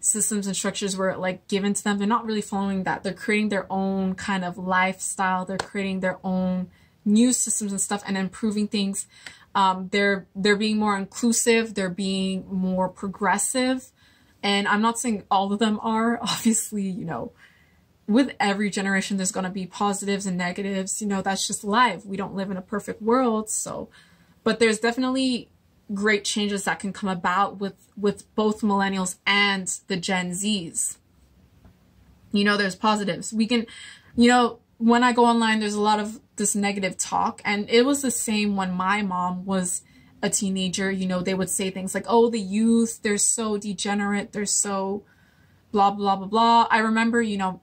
systems and structures were like given to them. They're not really following that. They're creating their own kind of lifestyle. They're creating their own new systems and stuff and improving things. They're being more inclusive. They're being more progressive. And I'm not saying all of them are. Obviously, you know, with every generation, there's going to be positives and negatives. You know, that's just life. We don't live in a perfect world. So, but there's definitely great changes that can come about with both millennials and the Gen Zs. You know, there's positives. We can, you know, when I go online, there's a lot of this negative talk, and it was the same when my mom was a teenager. You know, they would say things like, oh, the youth, they're so degenerate, they're so blah, blah, blah, blah. I remember, you know,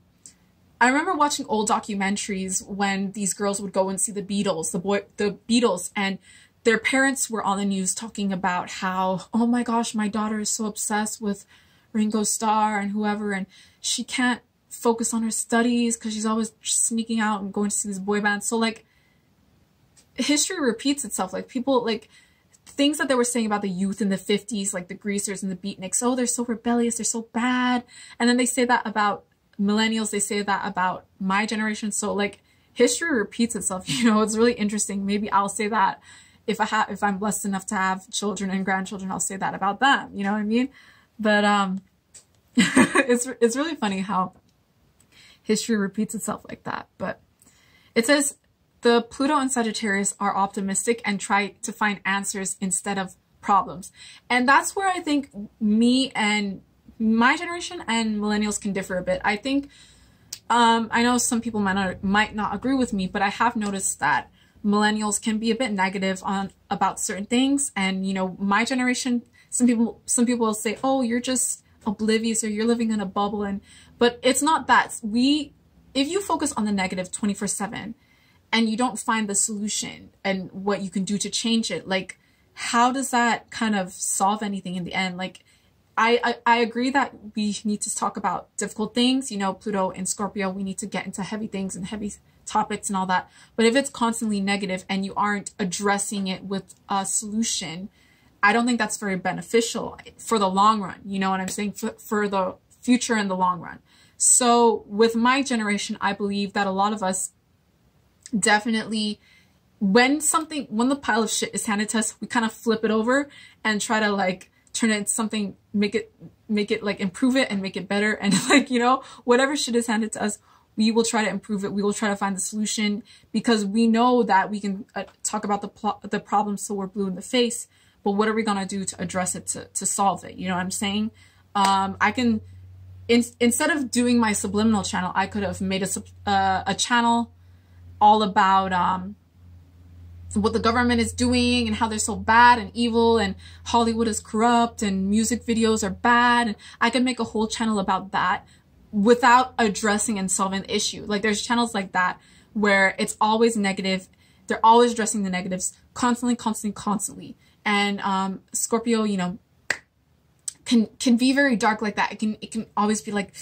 I remember watching old documentaries when these girls would go and see the Beatles, the Beatles, and their parents were on the news talking about how, oh my gosh, my daughter is so obsessed with Ringo Starr and whoever, and she can't focus on her studies because she's always sneaking out and going to see these boy bands. So like, history repeats itself. Like people, like things that they were saying about the youth in the 50s, like the greasers and the beatniks, oh, they're so rebellious, they're so bad. And then they say that about millennials, they say that about my generation. So like history repeats itself. You know, it's really interesting. Maybe I'll say that if I'm blessed enough to have children and grandchildren, I'll say that about them. You know what I mean? But it's really funny how history repeats itself like that. But it says the Pluto and Sagittarius are optimistic and try to find answers instead of problems. And that's where I think me and my generation and millennials can differ a bit. I think, I know some people might not agree with me, but I have noticed that millennials can be a bit negative about certain things. And, you know, my generation, some people will say, oh, you're just oblivious or you're living in a bubble. But it's not that. If you focus on the negative 24/7 and you don't find the solution and what you can do to change it, like, how does that kind of solve anything in the end? Like, I agree that we need to talk about difficult things. You know, Pluto in Scorpio, we need to get into heavy things and heavy topics and all that. But if it's constantly negative and you aren't addressing it with a solution, I don't think that's very beneficial for the long run. You know what I'm saying? For the future and the long run. So with my generation, I believe that a lot of us definitely, when the pile of shit is handed to us, we kind of flip it over and try to like turn it into something, make it like improve it and make it better. And like, you know, whatever shit is handed to us, we will try to improve it. We will try to find the solution because we know that we can talk about the problem so we're blue in the face. But what are we going to do to address it, to solve it? You know what I'm saying? I can, instead of doing my subliminal channel, I could have made a channel all about, what the government is doing and how they're so bad and evil and Hollywood is corrupt and music videos are bad. And I could make a whole channel about that without addressing and solving the issue. Like there's channels like that where it's always negative. They're always addressing the negatives constantly. And Scorpio, you know, can be very dark like that. It can always be like,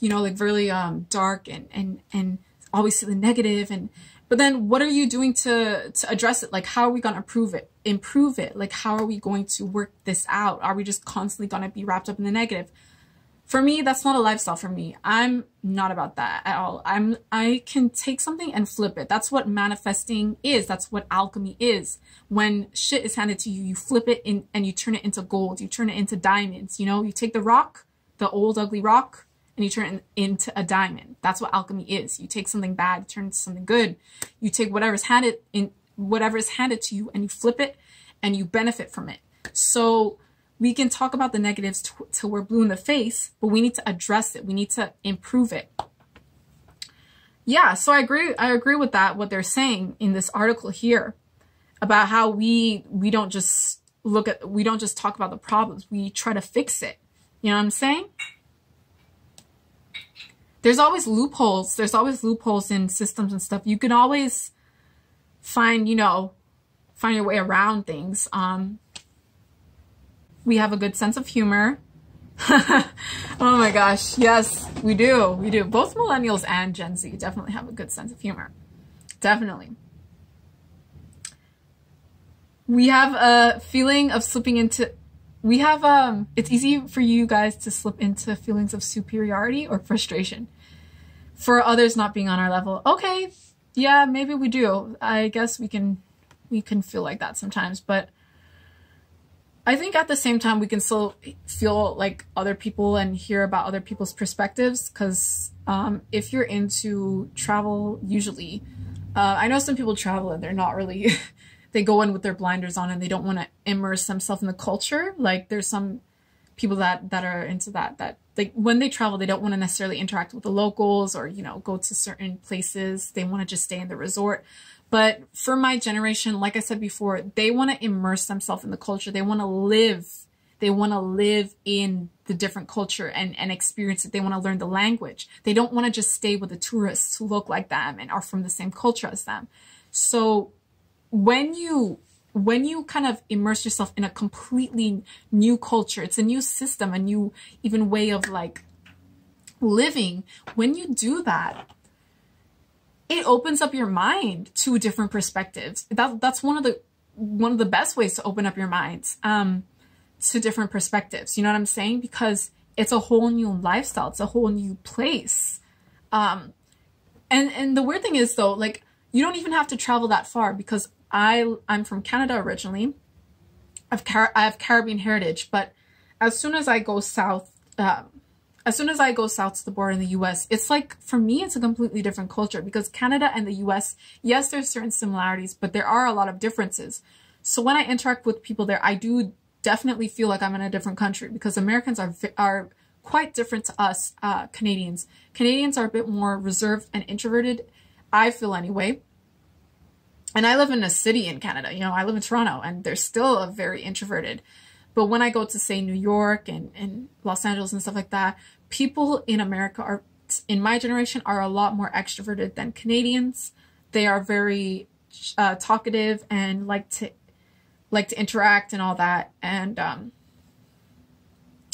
you know, like really dark and always see the negative. And but then what are you doing to address it? Like, how are we going to improve it? Like, how are we going to work this out? Are we just constantly going to be wrapped up in the negative? For me, that's not a lifestyle for me. I'm not about that at all. I can take something and flip it. That's what manifesting is. That's what alchemy is. When shit is handed to you, you flip it in and you turn it into gold. You turn it into diamonds. You know, you take the rock, the old ugly rock, and you turn it into a diamond. That's what alchemy is. You take something bad, you turn it into something good. You take whatever's handed to you and you flip it and you benefit from it. So we can talk about the negatives till we're blue in the face, but we need to address it. We need to improve it. Yeah, so I agree with that, what they're saying in this article here about how we don't just talk about the problems. We try to fix it. You know what I'm saying? There's always loopholes. There's always loopholes in systems and stuff. You can always find your way around things. We have a good sense of humor. Oh my gosh. Yes, we do. We do. Both millennials and Gen Z definitely have a good sense of humor. Definitely. We have a feeling of slipping into, it's easy for you guys to slip into feelings of superiority or frustration for others not being on our level. Okay. Yeah, maybe we do. I guess we can feel like that sometimes, but I think at the same time, we can still feel like other people and hear about other people's perspectives. Because if you're into travel, usually, I know some people travel and they're not really, they go in with their blinders on and they don't want to immerse themselves in the culture. Like there's some people that are into that like when they travel, they don't want to necessarily interact with the locals or, you know, go to certain places. They want to just stay in the resort. But for my generation, like I said before, they want to immerse themselves in the culture. They want to live. They want to live in the different culture and experience it. They want to learn the language. They don't want to just stay with the tourists who look like them and are from the same culture as them. So when you kind of immerse yourself in a completely new culture, it's a new system, a new even way of like living. When you do that, it opens up your mind to different perspectives. That's one of the best ways to open up your minds to different perspectives. You know what I'm saying? Because it's a whole new lifestyle. It's a whole new place. And the weird thing is though, like you don't even have to travel that far because I'm from Canada originally. I have Caribbean heritage, but as soon as I go south to the border in the US, it's like, for me, it's a completely different culture because Canada and the US, yes, there's certain similarities, but there are a lot of differences. So when I interact with people there, I do definitely feel like I'm in a different country because Americans are quite different to us, Canadians. Canadians are a bit more reserved and introverted, I feel anyway. And I live in a city in Canada, you know, I live in Toronto and they're still a very introverted. But when I go to say New York and Los Angeles and stuff like that, people in America are, in my generation, are a lot more extroverted than Canadians. They are very talkative and like to interact and all that, and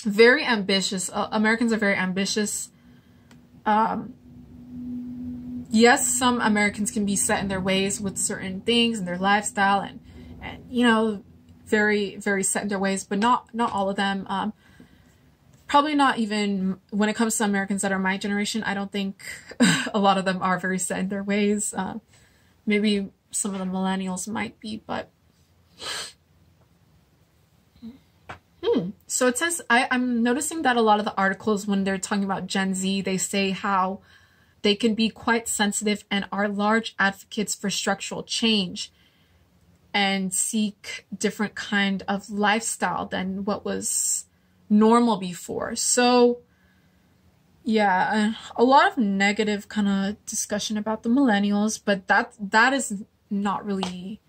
very ambitious. Americans are very ambitious. Yes, some Americans can be set in their ways with certain things and their lifestyle and you know, very, very set in their ways, but not all of them. Probably not even when it comes to Americans that are my generation. I don't think a lot of them are very set in their ways. Maybe some of the millennials might be, but So it says, I'm noticing that a lot of the articles, when they're talking about Gen Z, they say how they can be quite sensitive and are large advocates for structural change and seek different kind of lifestyle than what was normal before. So yeah, a lot of negative kind of discussion about the millennials, but that is not really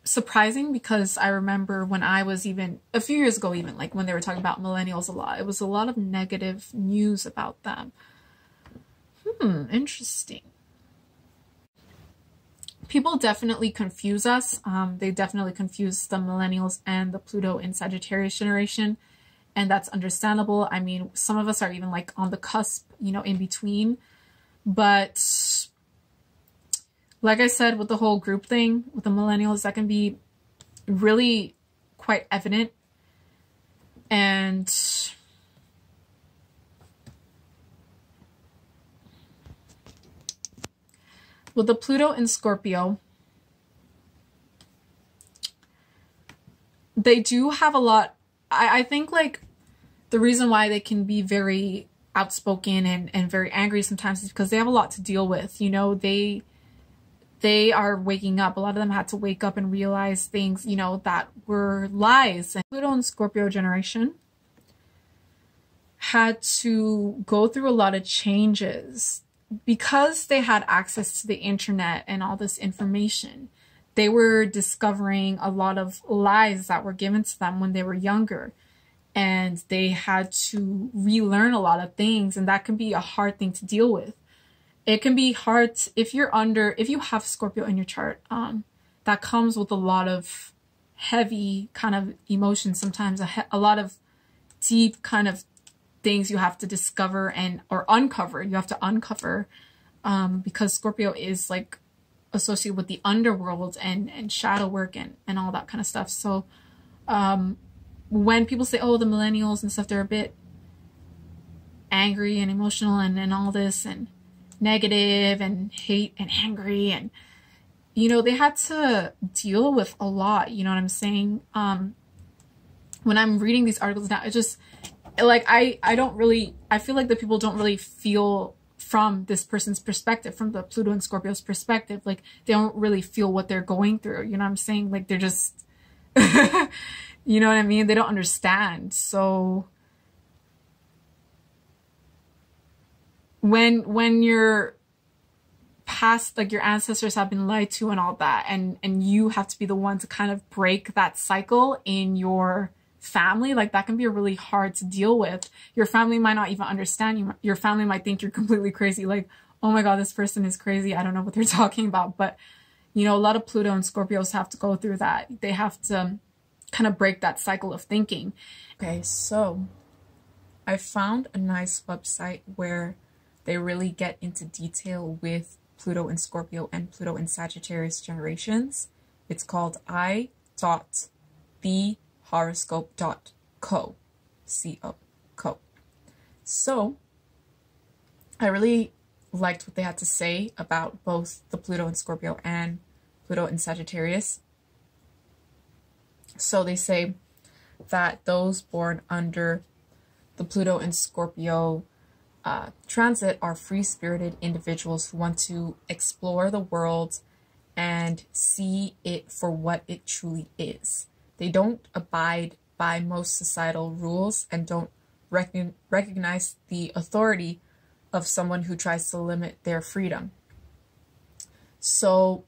surprising, because I remember when I was even a few years ago, even like when they were talking about millennials a lot, it was a lot of negative news about them. Interesting. People definitely confuse us. They definitely confuse the millennials and the Pluto in Sagittarius generation. And that's understandable. I mean, some of us are even like on the cusp, you know, in between. But like I said, with the whole group thing with the millennials, that can be really quite evident. And with the Pluto in Scorpio, they do have a lot. I think like the reason why they can be very outspoken and very angry sometimes is because they have a lot to deal with. You know, they are waking up. A lot of them had to wake up and realize things, you know, that were lies. And Pluto and Scorpio generation had to go through a lot of changes because they had access to the internet and all this information. They were discovering a lot of lies that were given to them when they were younger, and they had to relearn a lot of things, and that can be a hard thing to deal with. It can be hard if you have Scorpio in your chart, that comes with a lot of heavy kind of emotions, sometimes a lot of deep kind of things you have to discover or uncover. You have to uncover, because Scorpio is like associated with the underworld and shadow work and all that kind of stuff. So when people say, oh, the millennials and stuff, they're a bit angry and emotional and all this and negative and hate and angry, and you know, they had to deal with a lot, you know what I'm saying? When I'm reading these articles now, it just like I feel like the people don't really feel from this person's perspective, from the Pluto and Scorpio's perspective. Like they don't really feel what they're going through, you know what I'm saying? Like they're just you know what I mean? They don't understand. So when you're past, like your ancestors have been lied to and all that, and you have to be the one to kind of break that cycle in your family, like that can be really hard to deal with. Your family might not even understand you. Your family might think you're completely crazy, like, oh my god, this person is crazy, I don't know what they're talking about. But you know, a lot of Pluto and Scorpios have to go through that. They have to kind of break that cycle of thinking. Okay, so I found a nice website where they really get into detail with Pluto and Scorpio and Pluto and Sagittarius generations. It's called i.thehoroscope.co. Co. So I really liked what they had to say about both the Pluto and Scorpio and Pluto and Sagittarius. So they say that those born under the Pluto and Scorpio transit are free-spirited individuals who want to explore the world and see it for what it truly is. They don't abide by most societal rules and don't recognize the authority of someone who tries to limit their freedom. So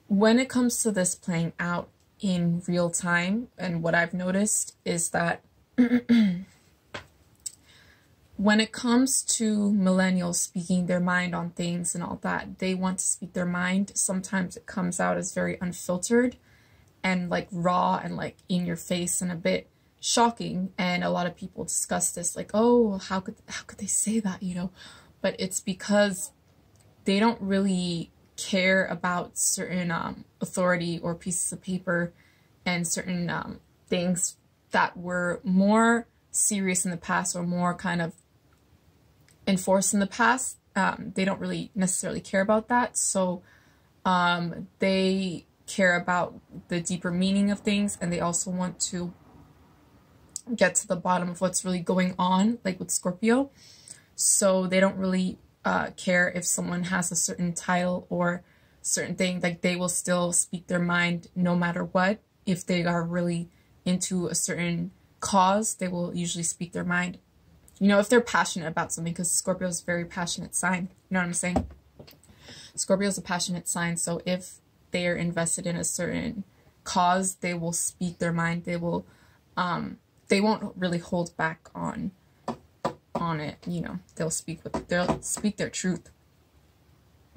when it comes to this playing out in real time, and what I've noticed is that when it comes to millennials speaking their mind on things and all that, they want to speak their mind. Sometimes it comes out as very unfiltered and like raw and like in your face and a bit shocking. And a lot of people discuss this like, oh, how could they say that, you know? But it's because they don't really care about certain authority or pieces of paper and certain things that were more serious in the past or more kind of enforced in the past. They don't really necessarily care about that. So they care about the deeper meaning of things, and they also want to get to the bottom of what's really going on, like with Scorpio. So they don't really care if someone has a certain title or certain thing. Like they will still speak their mind no matter what. If they are really into a certain cause, they will usually speak their mind. You know, if they're passionate about something, because Scorpio is a very passionate sign. You know what I'm saying? Scorpio is a passionate sign, so if they are invested in a certain cause, they will speak their mind. They won't really hold back on it, you know. They'll speak their truth.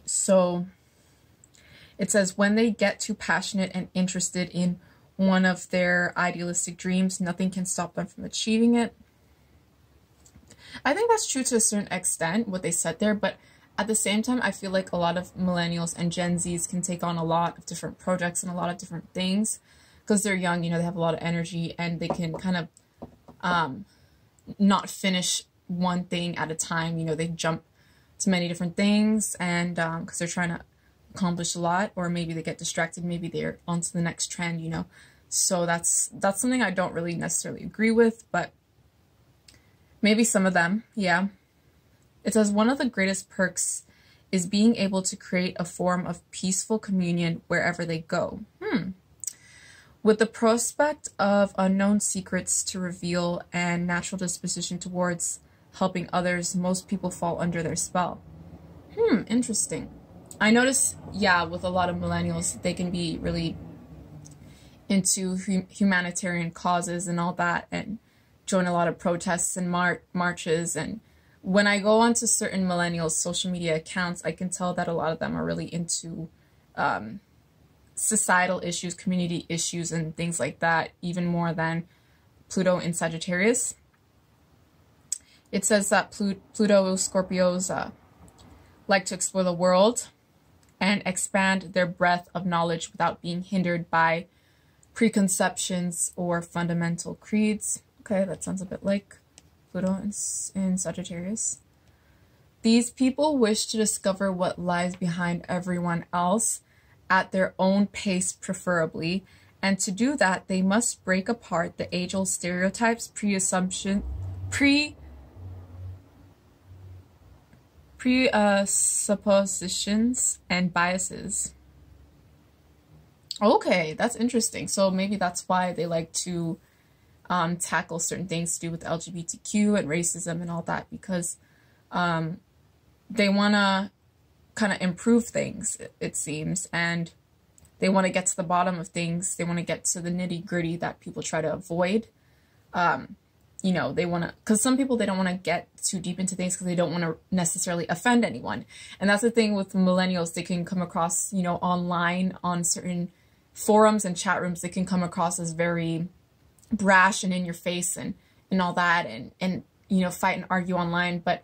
So it says when they get too passionate and interested in one of their idealistic dreams, nothing can stop them from achieving it. I think that's true to a certain extent, what they said there, but at the same time, I feel like a lot of millennials and Gen Zs can take on a lot of different projects and a lot of different things because they're young, you know, they have a lot of energy and they can kind of not finish one thing at a time. You know, they jump to many different things and because they're trying to accomplish a lot, or maybe they get distracted, maybe they're on to the next trend, you know. So that's something I don't really necessarily agree with, but maybe some of them, yeah. It says one of the greatest perks is being able to create a form of peaceful communion wherever they go. With the prospect of unknown secrets to reveal and natural disposition towards helping others, most people fall under their spell. Interesting. I notice, yeah, with a lot of millennials, they can be really into humanitarian causes and all that, and join a lot of protests and marches. And when I go onto certain millennials' social media accounts, I can tell that a lot of them are really into societal issues, community issues, and things like that, even more than Pluto in Sagittarius. It says that Pluto Scorpios like to explore the world and expand their breadth of knowledge without being hindered by preconceptions or fundamental creeds. Okay, that sounds a bit like Pluto in Sagittarius. These people wish to discover what lies behind everyone else at their own pace preferably, and to do that they must break apart the age-old stereotypes, presuppositions, and biases. Okay, that's interesting. So maybe that's why they like to tackle certain things to do with LGBTQ and racism and all that, because they want to kind of improve things, it seems, and they want to get to the bottom of things. They want to get to the nitty-gritty that people try to avoid. You know, they want to, because some people, they don't want to get too deep into things because they don't want to necessarily offend anyone. And that's the thing with millennials. They can come across, you know, online on certain forums and chat rooms, they can come across as very brash and in your face and all that, and you know, fight and argue online. But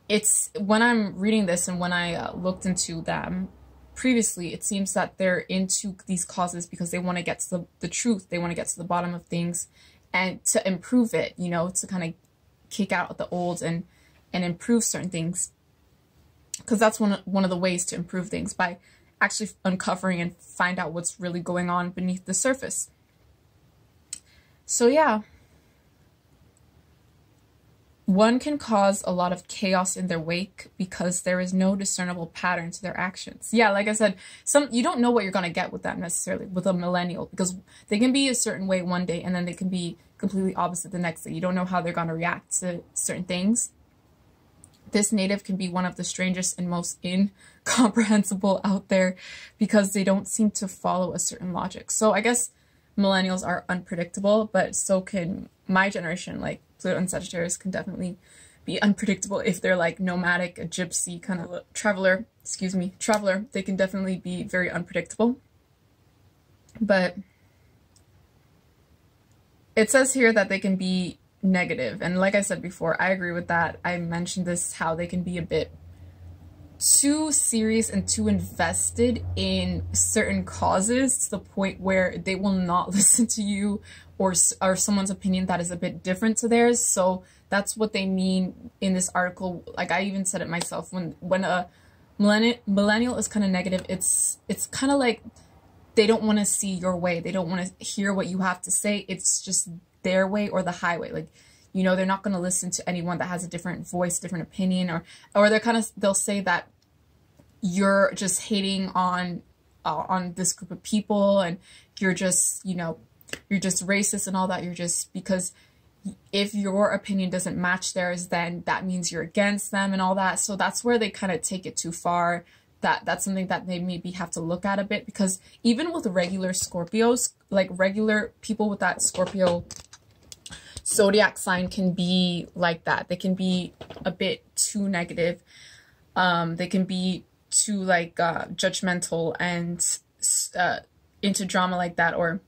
it's, when I'm reading this and when I looked into them previously, it seems that they're into these causes because they want to get to the truth. They want to get to the bottom of things and to improve it, you know, to kind of kick out the old and improve certain things. Because that's one of the ways to improve things, by actually uncovering and find out what's really going on beneath the surface. So yeah, one can cause a lot of chaos in their wake because there is no discernible pattern to their actions. Yeah, like I said, you don't know what you're going to get with that necessarily, with a millennial, because they can be a certain way one day and then they can be completely opposite the next day. You don't know how they're going to react to certain things. This native can be one of the strangest and most incomprehensible out there because they don't seem to follow a certain logic. So I guess millennials are unpredictable, but so can my generation. Like Pluto and Sagittarius can definitely be unpredictable if they're like nomadic, a gypsy kind of traveler. They can definitely be very unpredictable. But it says here that they can be negative, and like I said before, I agree with that. I mentioned this, how they can be a bit too serious and too invested in certain causes to the point where they will not listen to you or someone's opinion that is a bit different to theirs. So that's what they mean in this article. Like I even said it myself, when a millennial is kind of negative, it's kind of like they don't want to see your way. They don't want to hear what you have to say. It's just their way or the highway. Like, you know, they're not going to listen to anyone that has a different voice, different opinion, or they'll say that you're just hating on this group of people, and you're just, you know, you're just racist and all that. You're just, because if your opinion doesn't match theirs, then that means you're against them and all that. So that's where they kind of take it too far. that's something that they maybe have to look at a bit, because even with regular Scorpios, like regular people with that Scorpio zodiac sign can be like that. They can be a bit too negative. They can be too like judgmental and into drama like that, or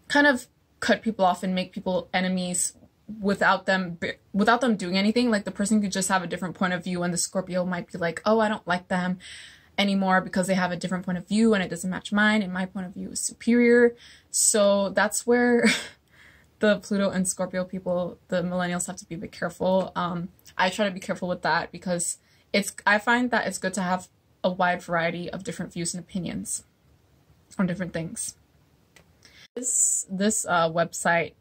kind of cut people off and make people enemies without them doing anything. Like the person could just have a different point of view, and the Scorpio might be like, oh, I don't like them anymore because they have a different point of view and it doesn't match mine, and my point of view is superior. So that's where the Pluto and Scorpio people, the millennials, have to be a bit careful. I try to be careful with that because I find that it's good to have a wide variety of different views and opinions on different things. This website,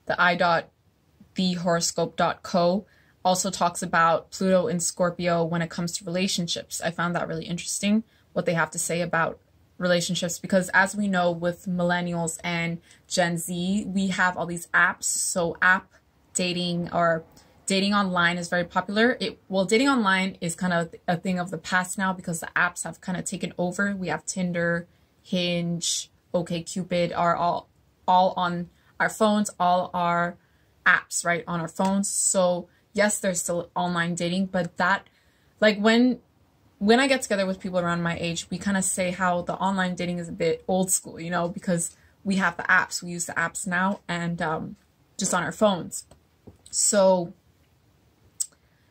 the i.thehoroscope.co, also talks about Pluto and Scorpio when it comes to relationships. I found that really interesting, what they have to say about relationships, because as we know, with millennials and Gen Z, we have all these apps. So app dating or dating online is very popular. Dating online is kind of a thing of the past now because the apps have kind of taken over. We have Tinder, Hinge, OkCupid are all on our phones, all our apps, right, on our phones. So yes, there's still online dating, but that, like, when I get together with people around my age, we kind of say how the online dating is a bit old school, you know, because we have the apps. We use the apps now, and just on our phones. So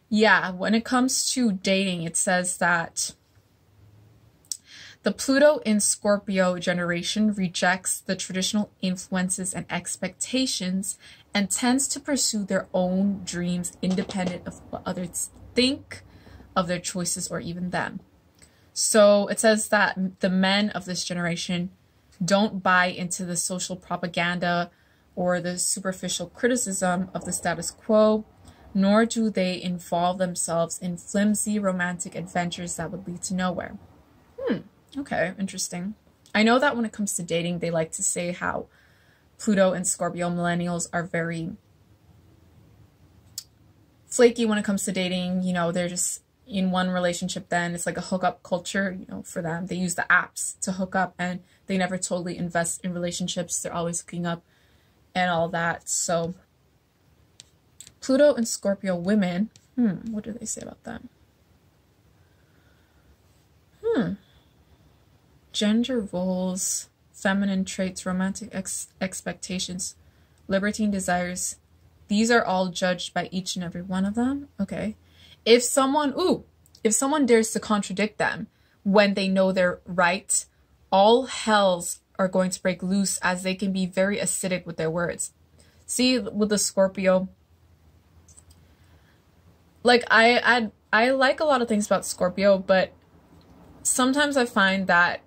yeah, when it comes to dating, it says that the Pluto in Scorpio generation rejects the traditional influences and expectations and tends to pursue their own dreams independent of what others think of their choices or even them. So it says that the men of this generation don't buy into the social propaganda or the superficial criticism of the status quo, nor do they involve themselves in flimsy romantic adventures that would lead to nowhere. Okay, interesting. I know that when it comes to dating, they like to say how Pluto and Scorpio millennials are very flaky when it comes to dating. You know, they're just in one relationship, then it's like a hookup culture, you know, for them. They use the apps to hook up, and they never totally invest in relationships. They're always hooking up and all that. So Pluto and Scorpio women, what do they say about that? Gender roles, feminine traits, romantic expectations, libertine desires. These are all judged by each and every one of them. Okay. If someone dares to contradict them when they know they're right, all hells are going to break loose, as they can be very acidic with their words. See, with the Scorpio, like I like a lot of things about Scorpio, but sometimes I find that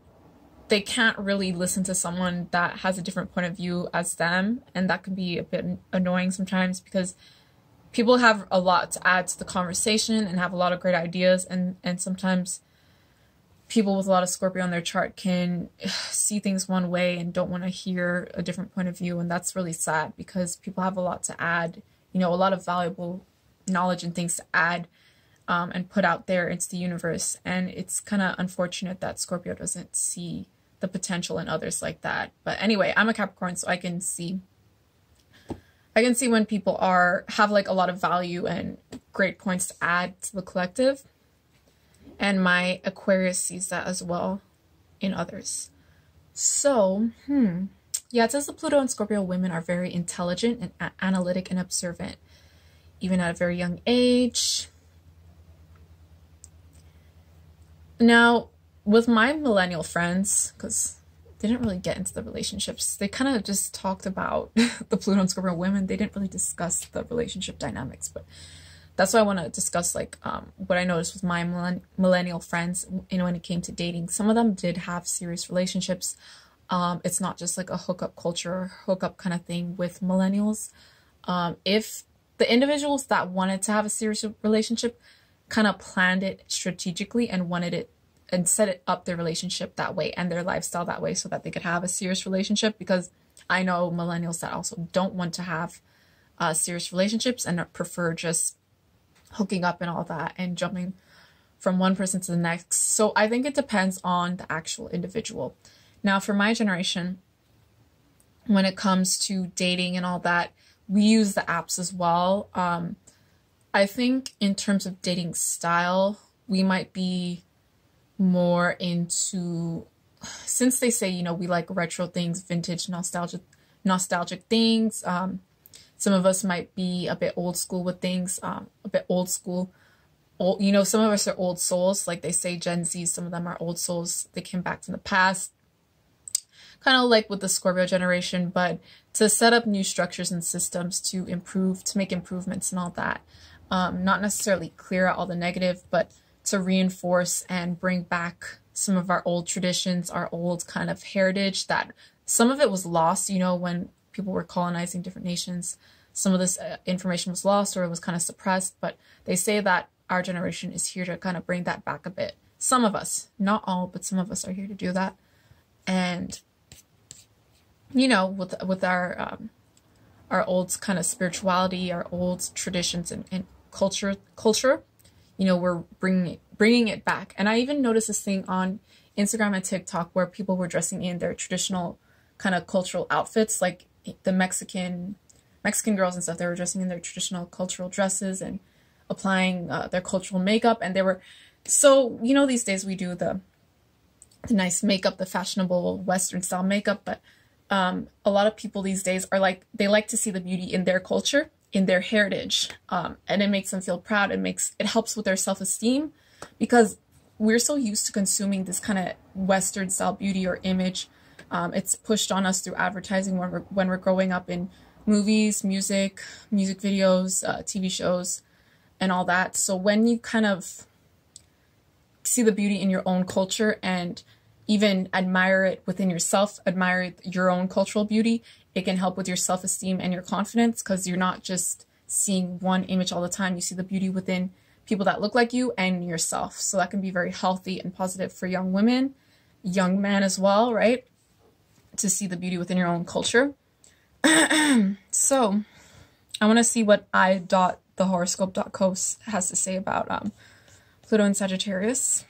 they can't really listen to someone that has a different point of view as them, and that can be a bit annoying sometimes, because people have a lot to add to the conversation and have a lot of great ideas, and sometimes people with a lot of Scorpio on their chart can see things one way and don't want to hear a different point of view, and that's really sad because people have a lot to add, you know, a lot of valuable knowledge and things to add and put out there into the universe, and it's kind of unfortunate that Scorpio doesn't see the potential in others like that. But anyway, I'm a Capricorn, so I can see when people have like a lot of value and great points to add to the collective. And my Aquarius sees that as well in others. So, yeah, it says the Pluto and Scorpio women are very intelligent and analytic and observant, even at a very young age. Now, with my millennial friends, because they didn't really get into the relationships, they kind of just talked about the Pluto and Scorpio women. They didn't really discuss the relationship dynamics, but that's why I want to discuss like what I noticed with my millennial friends, you know, when it came to dating. Some of them did have serious relationships. It's not just like a hookup culture or hookup kind of thing with millennials. If the individuals that wanted to have a serious relationship kind of planned it strategically and wanted it and set it up their relationship that way and their lifestyle that way so that they could have a serious relationship, because I know millennials that also don't want to have serious relationships and prefer just hooking up and all that and jumping from one person to the next. So I think it depends on the actual individual. Now, for my generation, when it comes to dating and all that, we use the apps as well. I think in terms of dating style, we might be more into, since they say, you know, we like retro things, vintage, nostalgic things. Some of us might be a bit old school with things, a bit old school. You know, some of us are old souls, like they say Gen Z, some of them are old souls. They came back from the past, kind of like with the Scorpio generation, but to set up new structures and systems to improve, to make improvements and all that. Not necessarily clear out all the negative, but to reinforce and bring back some of our old traditions, our old kind of heritage that some of it was lost, you know, when people were colonizing different nations. Some of this information was lost or it was kind of suppressed, but they say that our generation is here to kind of bring that back a bit. Some of us, not all, but some of us are here to do that. And, you know, with our old kind of spirituality, our old traditions and culture, you know, we're bringing it back. And I even noticed this thing on Instagram and TikTok where people were dressing in their traditional kind of cultural outfits, like the Mexican girls and stuff. They were dressing in their traditional cultural dresses and applying their cultural makeup. And they were, so, you know, these days we do the nice makeup, the fashionable Western style makeup, but a lot of people these days are like, they like to see the beauty in their culture, in their heritage, and it makes them feel proud. It helps with their self-esteem, because we're so used to consuming this kind of Western style beauty or image. It's pushed on us through advertising when we're growing up in movies, music videos, TV shows, and all that. So when you kind of see the beauty in your own culture and even admire it within yourself, admire your own cultural beauty, it can help with your self-esteem and your confidence, because you're not just seeing one image all the time. You see the beauty within people that look like you and yourself. So that can be very healthy and positive for young women, young men as well, right? To see the beauty within your own culture. So I want to see what i.thehoroscope.co has to say about Pluto and Sagittarius.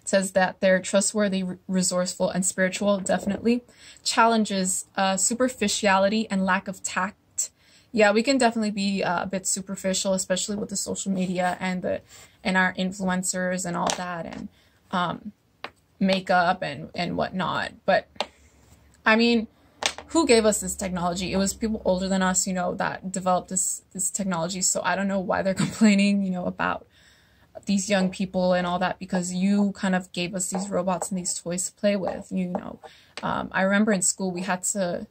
It says that they're trustworthy, resourceful, and spiritual, definitely. Challenges, superficiality and lack of tact. Yeah, we can definitely be a bit superficial, especially with the social media and our influencers and all that, and makeup and whatnot. But I mean, who gave us this technology? It was people older than us, you know, that developed this technology. So I don't know why they're complaining, you know, about these young people and all that, because you kind of gave us these robots and these toys to play with, you know. I remember in school we had to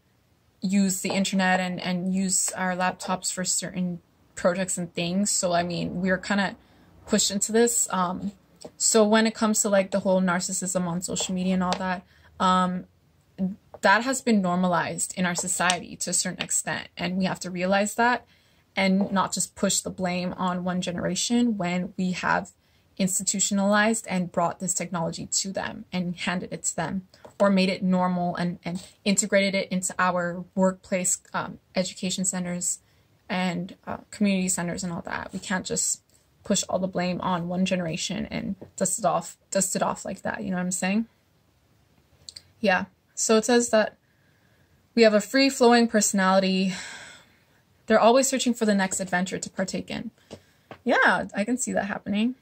use the internet and use our laptops for certain projects and things. So I mean, we were kind of pushed into this. So when it comes to like the whole narcissism on social media and all that, that has been normalized in our society to a certain extent, and we have to realize that and not just push the blame on one generation when we have institutionalized and brought this technology to them and handed it to them, or made it normal and integrated it into our workplace, education centers and community centers and all that. We can't just push all the blame on one generation and dust it off like that. You know what I'm saying? Yeah. So it says that we have a free-flowing personality. They're always searching for the next adventure to partake in. Yeah, I can see that happening.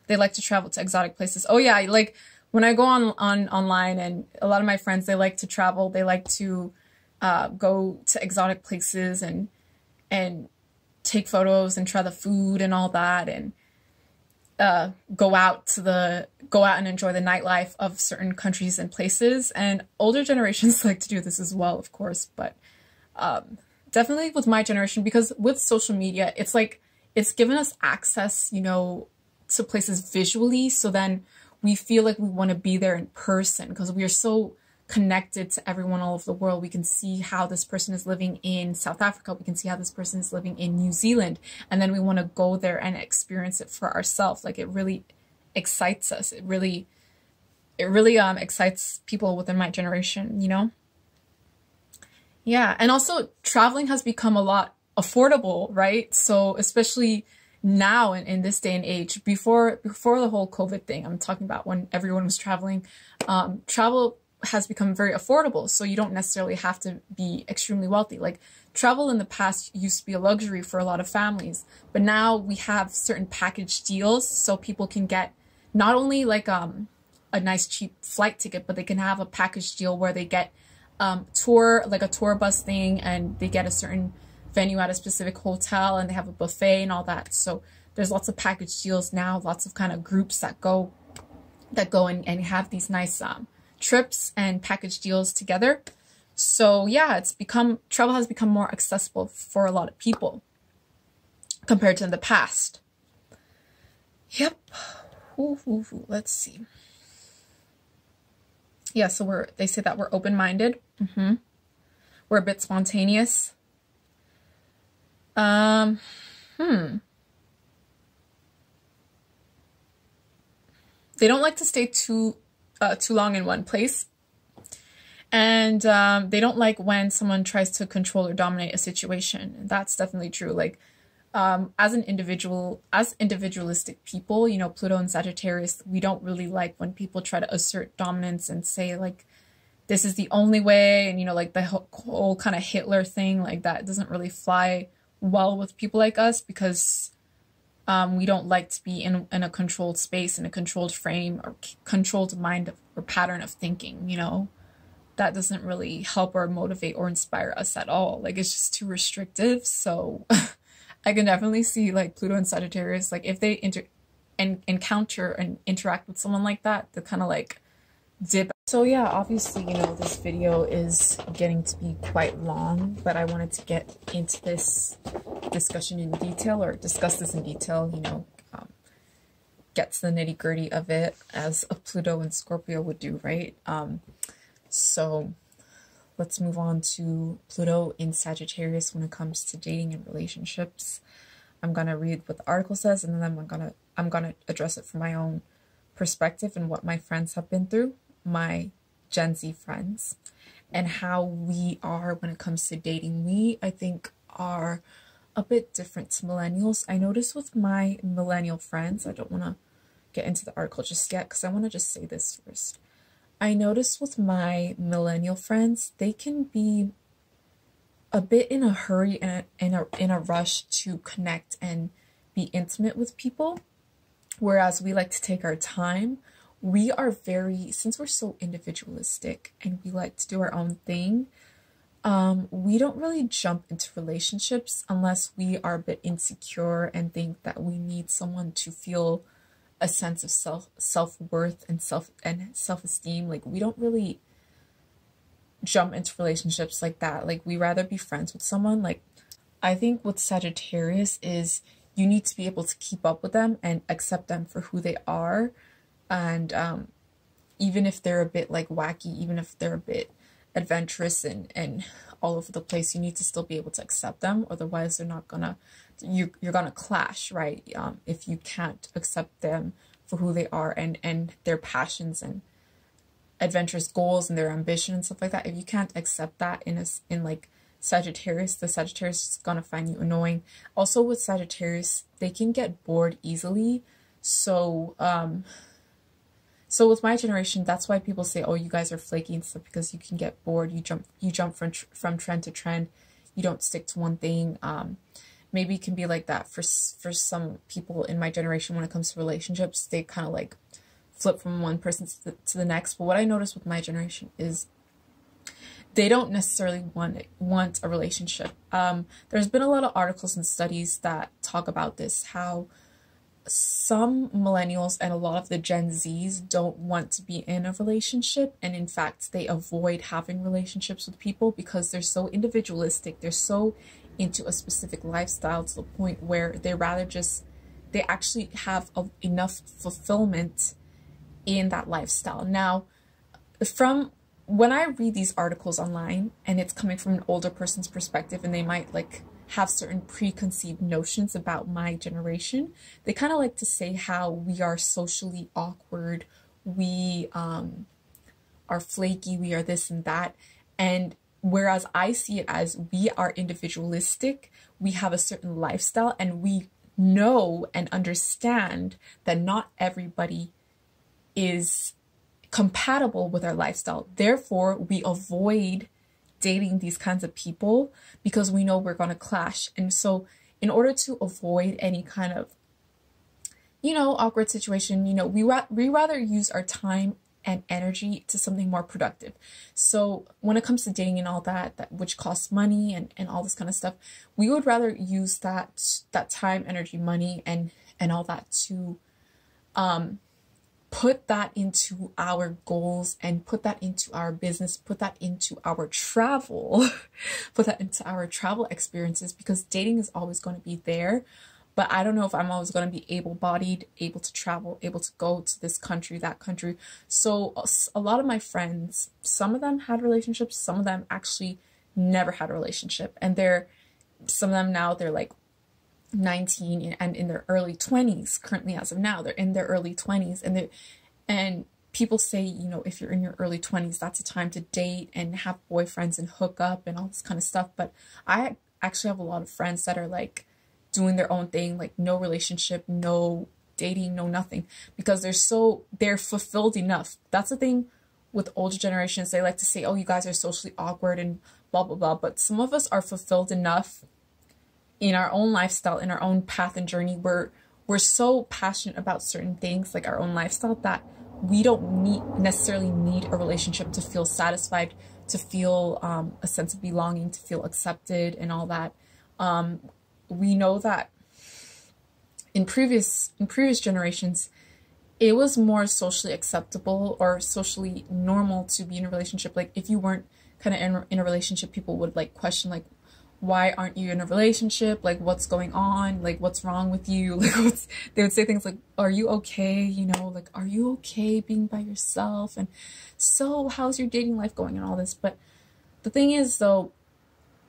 They like to travel to exotic places. Oh yeah, like when I go online, and a lot of my friends, they like to travel. They like to go to exotic places and take photos and try the food and all that, and go out and enjoy the nightlife of certain countries and places. And older generations like to do this as well, of course, but definitely with my generation, because with social media, it's like it's given us access, you know, to places visually, so then we feel like we want to be there in person, because we are so connected to everyone all over the world. We can see how this person is living in South Africa. We can see how this person is living in New Zealand. And then we want to go there and experience it for ourselves. Like, it really excites us. It really excites people within my generation, you know? Yeah. And also traveling has become a lot affordable, right? So especially now in this day and age, before the whole COVID thing, I'm talking about when everyone was traveling, travel has become very affordable. So you don't necessarily have to be extremely wealthy. Like travel in the past used to be a luxury for a lot of families, but now we have certain package deals so people can get not only like a nice cheap flight ticket, but they can have a package deal where they get a tour bus thing, and they get a certain venue at a specific hotel, and they have a buffet and all that. So there's lots of package deals now, lots of kind of groups that go and have these nice trips and package deals together. So yeah, travel has become more accessible for a lot of people compared to in the past. Yep. Let's see. Yeah, so they say that we're open-minded. We're a bit spontaneous. They don't like to stay too long in one place. And they don't like when someone tries to control or dominate a situation. That's definitely true. Like as individualistic people, you know, Pluto and Sagittarius, we don't really like when people try to assert dominance and say like, this is the only way. And, you know, like the whole kind of Hitler thing, like that doesn't really fly well with people like us, because we don't like to be in a controlled space, in a controlled frame, or controlled mind or pattern of thinking, you know. That doesn't really help or motivate or inspire us at all. Like, it's just too restrictive. So I can definitely see like Pluto and Sagittarius, like if they encounter and interact with someone like that, they kind of like dip. So yeah, obviously, you know, this video is getting to be quite long, but I wanted to get into this discussion in detail, or discuss this in detail, you know, get to the nitty-gritty of it, as a Pluto and Scorpio would do, right? So let's move on to Pluto in Sagittarius when it comes to dating and relationships. I'm gonna read what the article says, and then I'm gonna address it from my own perspective and what my friends have been through, my Gen Z friends, and how we are when it comes to dating. We, I think, are a bit different to millennials. I notice with my millennial friends, I don't want to get into the article just yet because I want to just say this first. I notice with my millennial friends, they can be a bit in a hurry and in a rush to connect and be intimate with people, whereas we like to take our time. We are since we're so individualistic and we like to do our own thing, we don't really jump into relationships unless we are a bit insecure and think that we need someone to feel a sense of self-worth and self-esteem. Like, we don't really jump into relationships like that. Like, we rather be friends with someone. Like, I think with Sagittarius is you need to be able to keep up with them and accept them for who they are. And even if they're a bit like wacky, even if they're a bit adventurous and all over the place, you need to still be able to accept them. Otherwise, they're not gonna, you're gonna clash, right? If you can't accept them for who they are and their passions and adventurous goals and their ambition and stuff like that. If you can't accept that in like Sagittarius, the Sagittarius is gonna find you annoying. Also with Sagittarius, they can get bored easily. So with my generation, that's why people say, oh, you guys are flaky and stuff, because you can get bored. You jump from trend to trend. You don't stick to one thing. Maybe it can be like that for some people in my generation when it comes to relationships. They kind of like flip from one person to the next. But what I notice with my generation is they don't necessarily want a relationship. There's been a lot of articles and studies that talk about this, how some millennials and a lot of the Gen Zs don't want to be in a relationship, and in fact they avoid having relationships with people because they're so individualistic, they're so into a specific lifestyle to the point where they actually have enough fulfillment in that lifestyle. Now, from when I read these articles online and it's coming from an older person's perspective, and they might like have certain preconceived notions about my generation, they kind of like to say how we are socially awkward, we are flaky, we are this and that. And whereas I see it as we are individualistic, we have a certain lifestyle, and we know and understand that not everybody is compatible with our lifestyle. Therefore, we avoid dating these kinds of people because we know we're going to clash. And so in order to avoid any kind of, you know, awkward situation, you know, we rather use our time and energy to something more productive. So when it comes to dating and all that which costs money and all this kind of stuff, we would rather use that time, energy, money, and all that to put that into our goals and put that into our business, put that into our travel, put that into our travel experiences, because dating is always going to be there. But I don't know if I'm always going to be able-bodied, able to travel, able to go to this country, that country. So a lot of my friends, some of them had relationships, some of them actually never had a relationship. And some of them now, they're like 19 and in their early 20s. Currently, as of now, they're in their early 20s. And people say, you know, if you're in your early 20s, that's a time to date and have boyfriends and hook up and all this kind of stuff. But I actually have a lot of friends that are like doing their own thing, like no relationship, no dating, no nothing, because they're fulfilled enough. That's the thing with older generations. They like to say, oh, you guys are socially awkward and blah, blah, blah. But some of us are fulfilled enough in our own lifestyle, in our own path and journey. We're so passionate about certain things, like our own lifestyle, that we don't necessarily need a relationship to feel satisfied, to feel a sense of belonging, to feel accepted and all that. We know that in previous generations, it was more socially acceptable or socially normal to be in a relationship. Like if you weren't kind of in a relationship, people would like question like, why aren't you in a relationship? Like, what's going on? Like, what's wrong with you? Like, they would say things like, are you okay? You know, like, are you okay being by yourself? And so how's your dating life going and all this? But the thing is, though,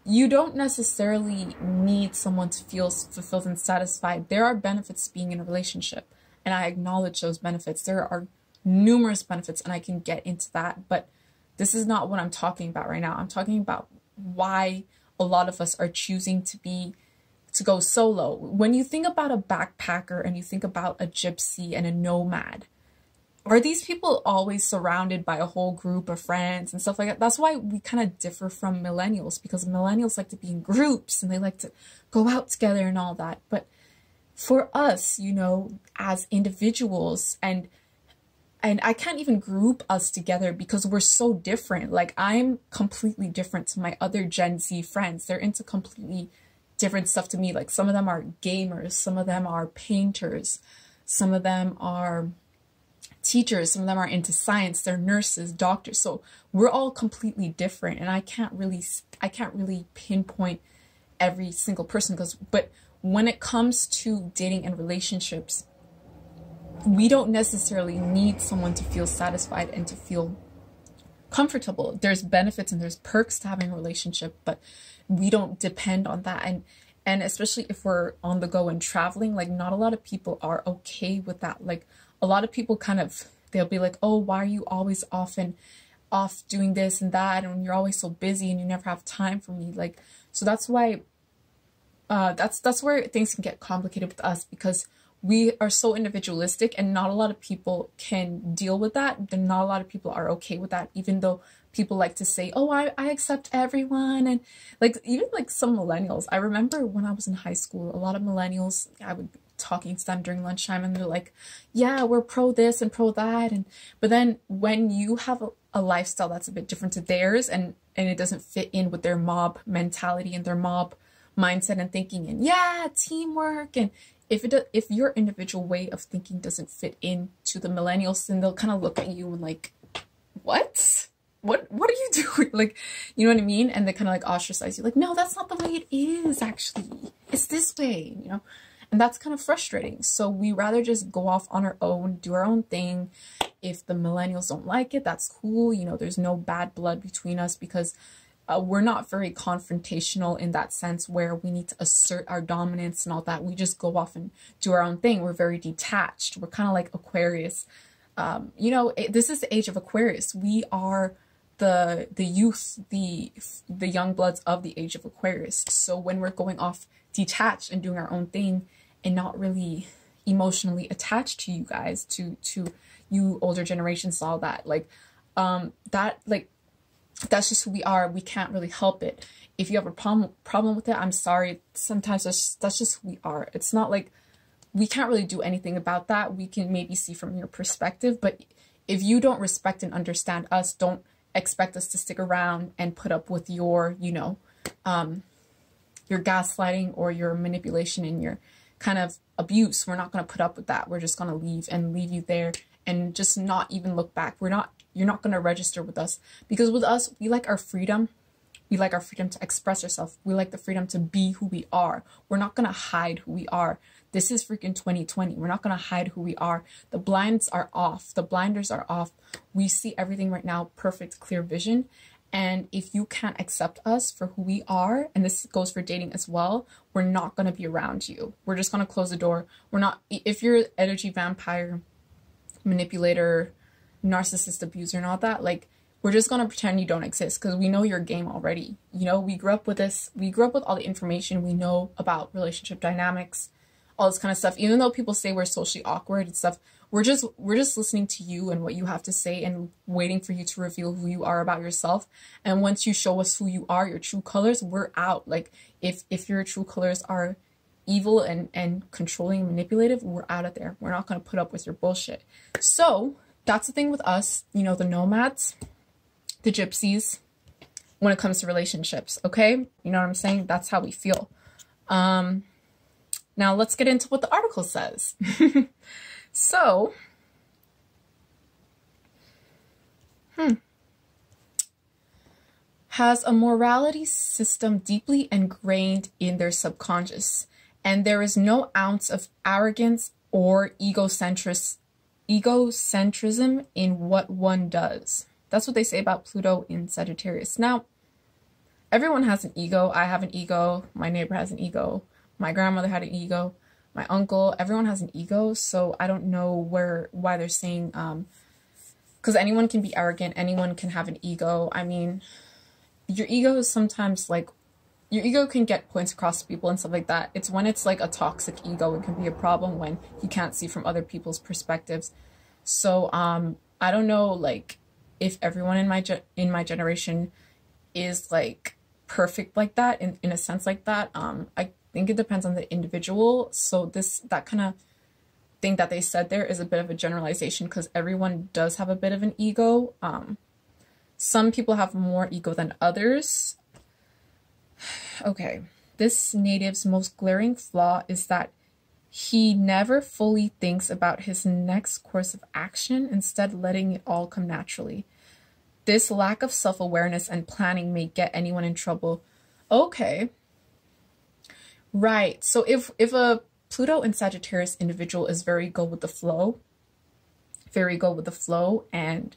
you don't necessarily need someone to feel fulfilled and satisfied. There are benefits to being in a relationship, and I acknowledge those benefits. There are numerous benefits, and I can get into that, but this is not what I'm talking about right now. I'm talking about why a lot of us are choosing to go solo. When you think about a backpacker and you think about a gypsy and a nomad, are these people always surrounded by a whole group of friends and stuff like that? That's why we kind of differ from millennials, because millennials like to be in groups and they like to go out together and all that. But for us, you know, as individuals, and I can't even group us together because we're so different. Like, I'm completely different to my other Gen Z friends. They're into completely different stuff to me. Like, some of them are gamers, some of them are painters, some of them are teachers, some of them are into science, they're nurses, doctors. So we're all completely different, and I can't really pinpoint every single person, but when it comes to dating and relationships, we don't necessarily need someone to feel satisfied and to feel comfortable. There's benefits and there's perks to having a relationship, but we don't depend on that. And especially if we're on the go and traveling, like, not a lot of people are okay with that. Like, a lot of people they'll be like, oh, why are you always off doing this and that, and you're always so busy and you never have time for me. Like, so that's why that's where things can get complicated with us, because we are so individualistic and not a lot of people can deal with that. And not a lot of people are okay with that, even though people like to say, oh, I accept everyone. And like, even like some millennials, I remember when I was in high school, a lot of millennials, I would be talking to them during lunchtime and they're like, yeah, we're pro this and pro that. But then when you have a lifestyle that's a bit different to theirs, and it doesn't fit in with their mob mentality and their mob mindset and thinking, and yeah, teamwork, and if your individual way of thinking doesn't fit into the millennials, then they'll kind of look at you and like, what are you doing? Like, you know what I mean? And they kind of like ostracize you, like, no, that's not the way it is, actually, it's this way, you know? And that's kind of frustrating. So we rather just go off on our own, do our own thing. If the millennials don't like it, that's cool. You know, there's no bad blood between us, because we're not very confrontational in that sense where we need to assert our dominance and all that. We just go off and do our own thing. We're very detached. We're kind of like Aquarius. You know, this is the age of Aquarius. We are the youth, the young bloods of the age of Aquarius. So when we're going off detached and doing our own thing and not really emotionally attached to you guys, to you older generations, all that. Like, that's just who we are. We can't really help it. If you have a problem with it, I'm sorry. Sometimes that's just who we are. It's not like we can't really do anything about that. We can maybe see from your perspective, but if you don't respect and understand us, don't expect us to stick around and put up with your, you know, your gaslighting or your manipulation and your kind of abuse. We're not going to put up with that. We're just going to leave you there and just not even look back. You're not going to register with us, because with us, we like our freedom. We like our freedom to express ourselves. We like the freedom to be who we are. We're not going to hide who we are. This is freaking 2020. We're not going to hide who we are. The blinds are off. The blinders are off. We see everything right now, perfect, clear vision. And if you can't accept us for who we are, and this goes for dating as well, we're not going to be around you. We're just going to close the door. We're not, if you're energy vampire, manipulator, narcissist abuser and all that, like, we're just going to pretend you don't exist, because we know your game already. You know, we grew up with this. We grew up with all the information we know about relationship dynamics, all this kind of stuff. Even though people say we're socially awkward and stuff, we're just listening to you and what you have to say and waiting for you to reveal who you are about yourself. And once you show us who you are, your true colors, we're out. Like, if your true colors are evil and controlling and manipulative, we're out of there. We're not going to put up with your bullshit. So that's the thing with us, you know, the nomads, the gypsies, when it comes to relationships. Okay, you know what I'm saying? That's how we feel. Now let's get into what the article says. So, has a morality system deeply ingrained in their subconscious, and there is no ounce of arrogance or egocentrism in what one does. That's what they say about Pluto in Sagittarius. Now, everyone has an ego. I have an ego. My neighbor has an ego. My grandmother had an ego. My uncle, everyone has an ego. So I don't know why they're saying, because anyone can be arrogant. Anyone can have an ego. I mean, your ego is sometimes like, your ego can get points across to people and stuff like that. It's when it's like a toxic ego, it can be a problem when you can't see from other people's perspectives. So, I don't know, like, if everyone in my generation is like perfect like that, in a sense like that. I think it depends on the individual. So that kind of thing that they said there is a bit of a generalization, because everyone does have a bit of an ego. Some people have more ego than others. Okay, this native's most glaring flaw is that he never fully thinks about his next course of action, instead letting it all come naturally. This lack of self-awareness and planning may get anyone in trouble. Okay. Right. So if a Pluto and Sagittarius individual is very go with the flow, and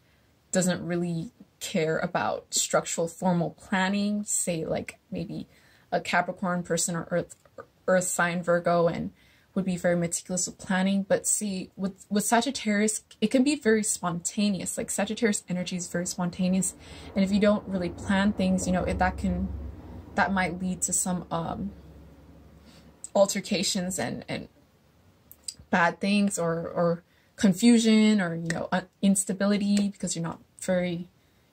doesn't really care about structural, formal planning, say like maybe a Capricorn person or Earth sign Virgo, and would be very meticulous with planning. But see, with Sagittarius, it can be very spontaneous. Like, Sagittarius energy is very spontaneous, and if you don't really plan things, you know, that might lead to some altercations and bad things, or confusion, or, you know, instability, because you haven't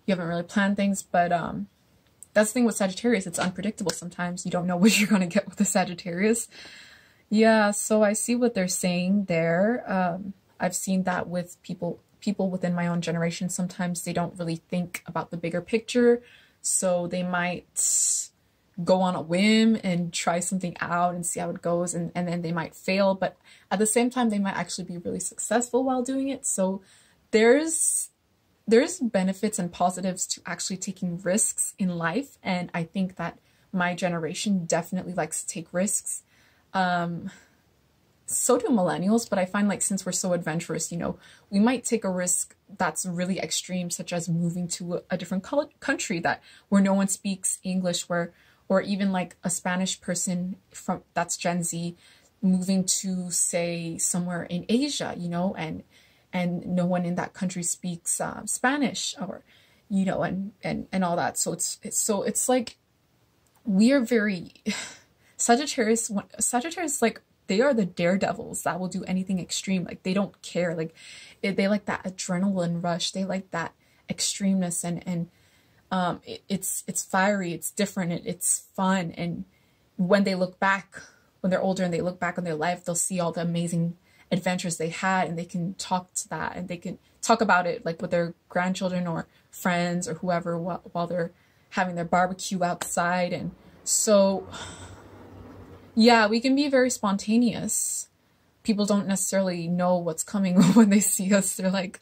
really planned things. But that's the thing with Sagittarius, it's unpredictable sometimes. You don't know what you're going to get with a Sagittarius. Yeah, so I see what they're saying there. I've seen that with people within my own generation. Sometimes they don't really think about the bigger picture, so they might go on a whim and try something out and see how it goes, and then they might fail, but at the same time they might actually be really successful while doing it. So there's benefits and positives to actually taking risks in life, and I think that my generation definitely likes to take risks. So do millennials, but I find, like, since we're so adventurous, you know, we might take a risk that's really extreme, such as moving to a different country where no one speaks English, or even like a Spanish person that's Gen Z moving to, say, somewhere in Asia, you know, and no one in that country speaks Spanish, or, you know, and all that. So it's like, we are very Sagittarius, like, they are the daredevils that will do anything extreme. Like they don't care. Like they like that adrenaline rush. They like that extremeness, and it's fiery, it's different, it's fun. And when they look back, when they're older and they look back on their life, they'll see all the amazing adventures they had, and they can talk to that, and they can talk about it like with their grandchildren or friends or whoever while they're having their barbecue outside. And so yeah, we can be very spontaneous. People don't necessarily know what's coming when they see us. They're like,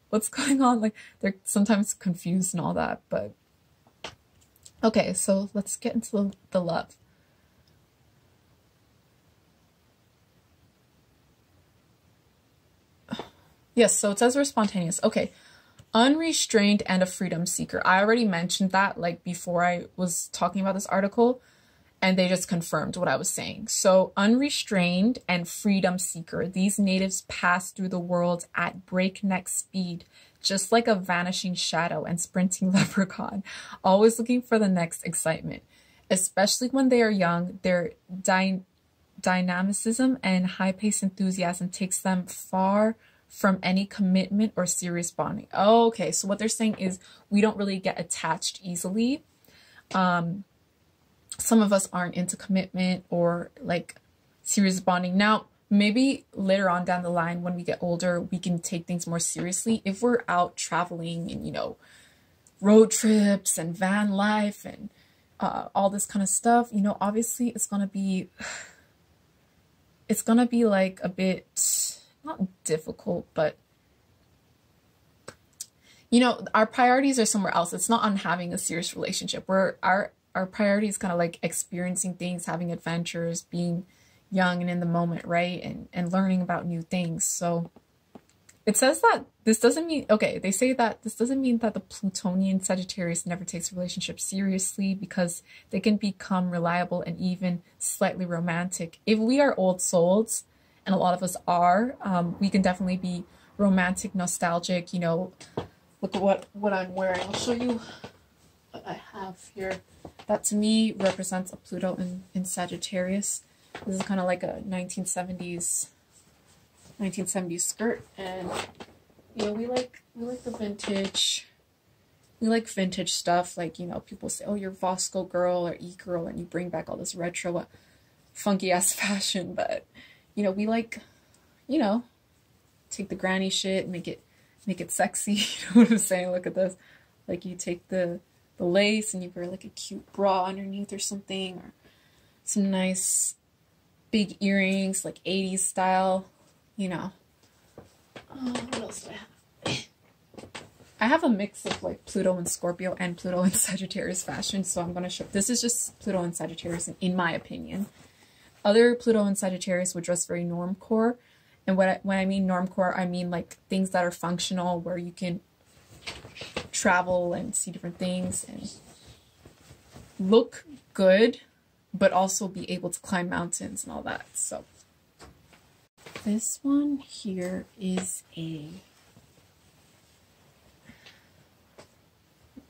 what's going on? Like they're sometimes confused and all that. But okay, so let's get into the love. Yes, so it says we're spontaneous. Okay, unrestrained and a freedom seeker. I already mentioned that like before I was talking about this article, and they just confirmed what I was saying. So unrestrained and freedom seeker. These natives pass through the world at breakneck speed, just like a vanishing shadow and sprinting leprechaun, always looking for the next excitement. Especially when they are young, their dynamicism and high-paced enthusiasm takes them far from any commitment or serious bonding. Oh, okay, so what they're saying is we don't really get attached easily. Some of us aren't into commitment or like serious bonding. Now, maybe later on down the line when we get older, we can take things more seriously. If we're out traveling and, you know, road trips and van life and all this kind of stuff, you know, obviously it's gonna be like a bit, not difficult, but you know, our priorities are somewhere else. It's not on having a serious relationship. Our priority is kind of like experiencing things, having adventures, being young and in the moment, right? And learning about new things. So it says that this doesn't mean, okay, they say that this doesn't mean that the Plutonian Sagittarius never takes a relationship seriously, because they can become reliable and even slightly romantic. If we are old souls, and a lot of us are, we can definitely be romantic, nostalgic, you know. Look at what I'm wearing. I'll show you what I have here. That to me represents a Pluto in Sagittarius. This is kind of like a 1970s skirt, and you know, we like the vintage. We like vintage stuff. Like, you know, people say, "Oh, you're Vosco girl or e-girl," and you bring back all this retro, funky ass fashion. But you know, we like, you know, take the granny shit, make it sexy. You know what I'm saying? Look at this. Like you take the lace and you wear like a cute bra underneath or something, or some nice big earrings, like 80s style, you know. What else do I have? I have a mix of like Pluto and Scorpio and Pluto and Sagittarius fashion, so I'm going to show, this is just Pluto and Sagittarius in my opinion. Other Pluto and Sagittarius would dress very normcore, and when I mean normcore, I mean like things that are functional, where you can travel and see different things and look good, but also be able to climb mountains and all that. So this one here is a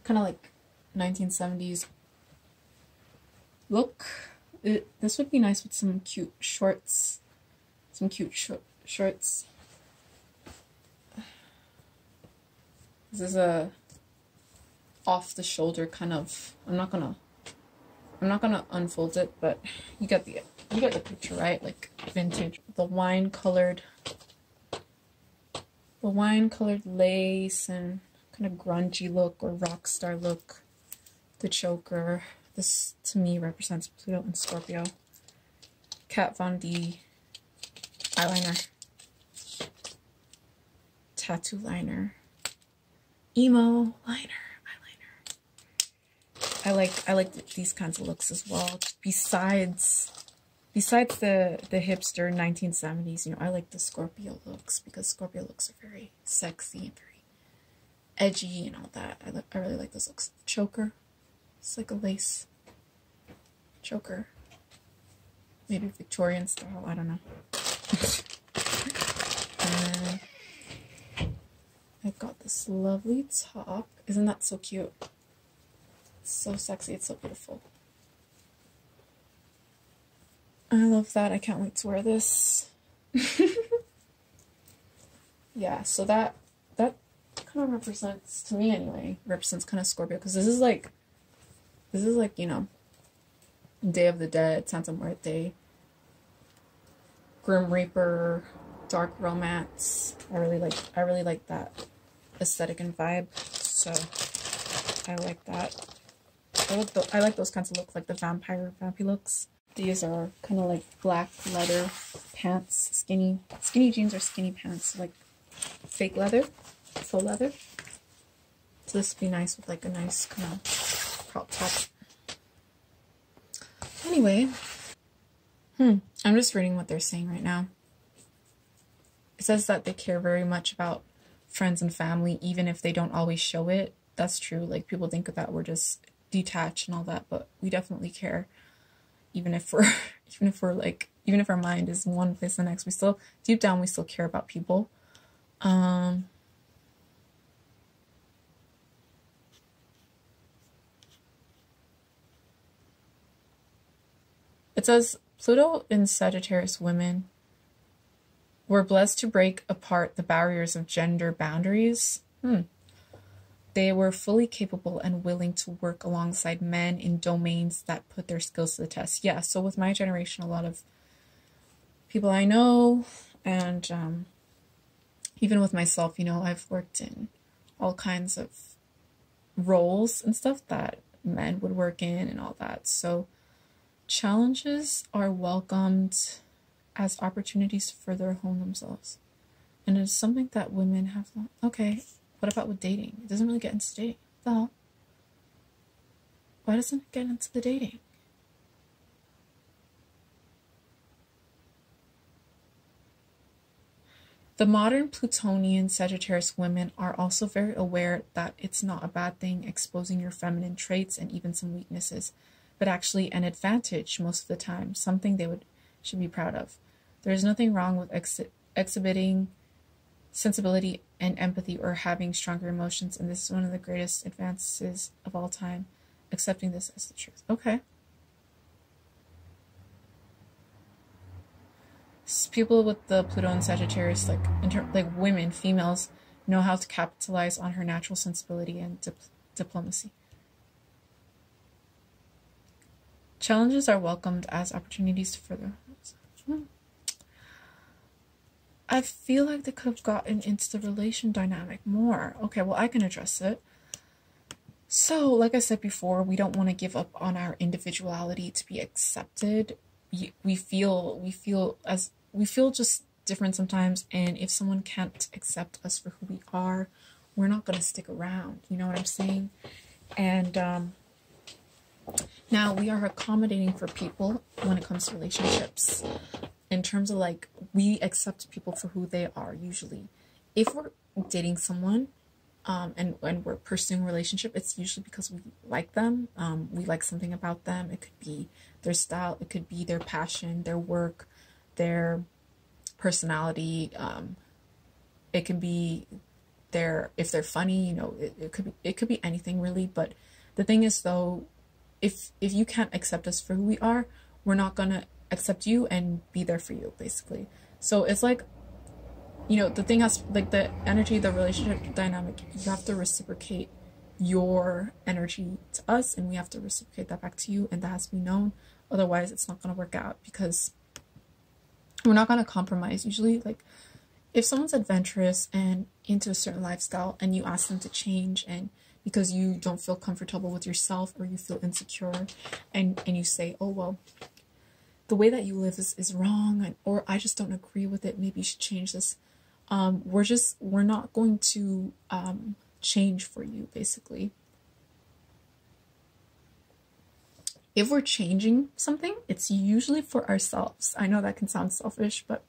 kind of like 1970s look. This would be nice with some cute shorts, shorts. This is a off the shoulder kind of, I'm not gonna unfold it, but you get the picture, right? Like vintage, the wine colored lace and kind of grungy look or rock star look. The choker. This to me represents Pluto and Scorpio. Kat Von D eyeliner, tattoo liner, emo liner, eyeliner. I like these kinds of looks as well. Besides the hipster 1970s, you know, I like the Scorpio looks, because Scorpio looks are very sexy and very edgy and all that. I really like those looks. Choker. It's like a lace choker. Maybe Victorian style, I don't know. And I've got this lovely top. Isn't that so cute? It's so sexy, it's so beautiful. I love that. I can't wait to wear this. Yeah, so that kind of represents, to me anyway, represents kind of Scorpio, because this is like, you know, Day of the Dead, Santa Muerte, Grim Reaper, dark romance. I really like that aesthetic and vibe. So I like that. I like those kinds of looks, like the vampy looks. These are kind of like black leather pants, skinny jeans or skinny pants, like fake leather, faux leather. So this would be nice with like a nice kind of crop top. Anyway, I'm just reading what they're saying right now. It says that they care very much about friends and family, even if they don't always show it. That's true. Like, people think that we're just detached and all that, but we definitely care. Even if we're, even if our mind is one place the next, we still, deep down, we still care about people. It says, Pluto in Sagittarius women were blessed to break apart the barriers of gender boundaries. They were fully capable and willing to work alongside men in domains that put their skills to the test. Yeah, so with my generation, a lot of people I know, and even with myself, you know, I've worked in all kinds of roles and stuff that men would work in and all that. So challenges are welcomed as opportunities to further hone themselves. And it's something that women have. Okay, what about with dating? It doesn't really get into dating. What the hell? Why doesn't it get into the dating? The modern Plutonian Sagittarius women are also very aware that it's not a bad thing exposing your feminine traits and even some weaknesses, but actually an advantage most of the time, something they should be proud of. There's nothing wrong with exhibiting sensibility and empathy or having stronger emotions, and this is one of the greatest advances of all time, accepting this as the truth. Okay. People with the Pluto and Sagittarius, like women, females, know how to capitalize on her natural sensibility and diplomacy. Challenges are welcomed as opportunities to further. I feel like they could have gotten into the relation dynamic more. Okay, well, I can address it. So, like I said before, we don't want to give up on our individuality to be accepted. We feel just different sometimes, and if someone can't accept us for who we are, we're not going to stick around. You know what I'm saying? And now we are accommodating for people when it comes to relationships. In terms of, like, we accept people for who they are usually. If we're dating someone, and when we're pursuing a relationship, it's usually because we like them. We like something about them. It could be their style. It could be their passion, their work, their personality. It can be if they're funny, you know, it could be anything really. But the thing is, though, if you can't accept us for who we are, we're not gonna accept you and be there for you, basically. So it's like, you know, the thing has, like, the energy, the relationship dynamic, you have to reciprocate your energy to us, and we have to reciprocate that back to you, and that has to be known. Otherwise, it's not going to work out, because we're not going to compromise. Usually, like, if someone's adventurous and into a certain lifestyle and you ask them to change, and because you don't feel comfortable with yourself or you feel insecure, and you say, oh, well, the way that you live is wrong, or I just don't agree with it, maybe you should change this. We're not going to change for you, basically. If we're changing something, it's usually for ourselves. I know that can sound selfish, but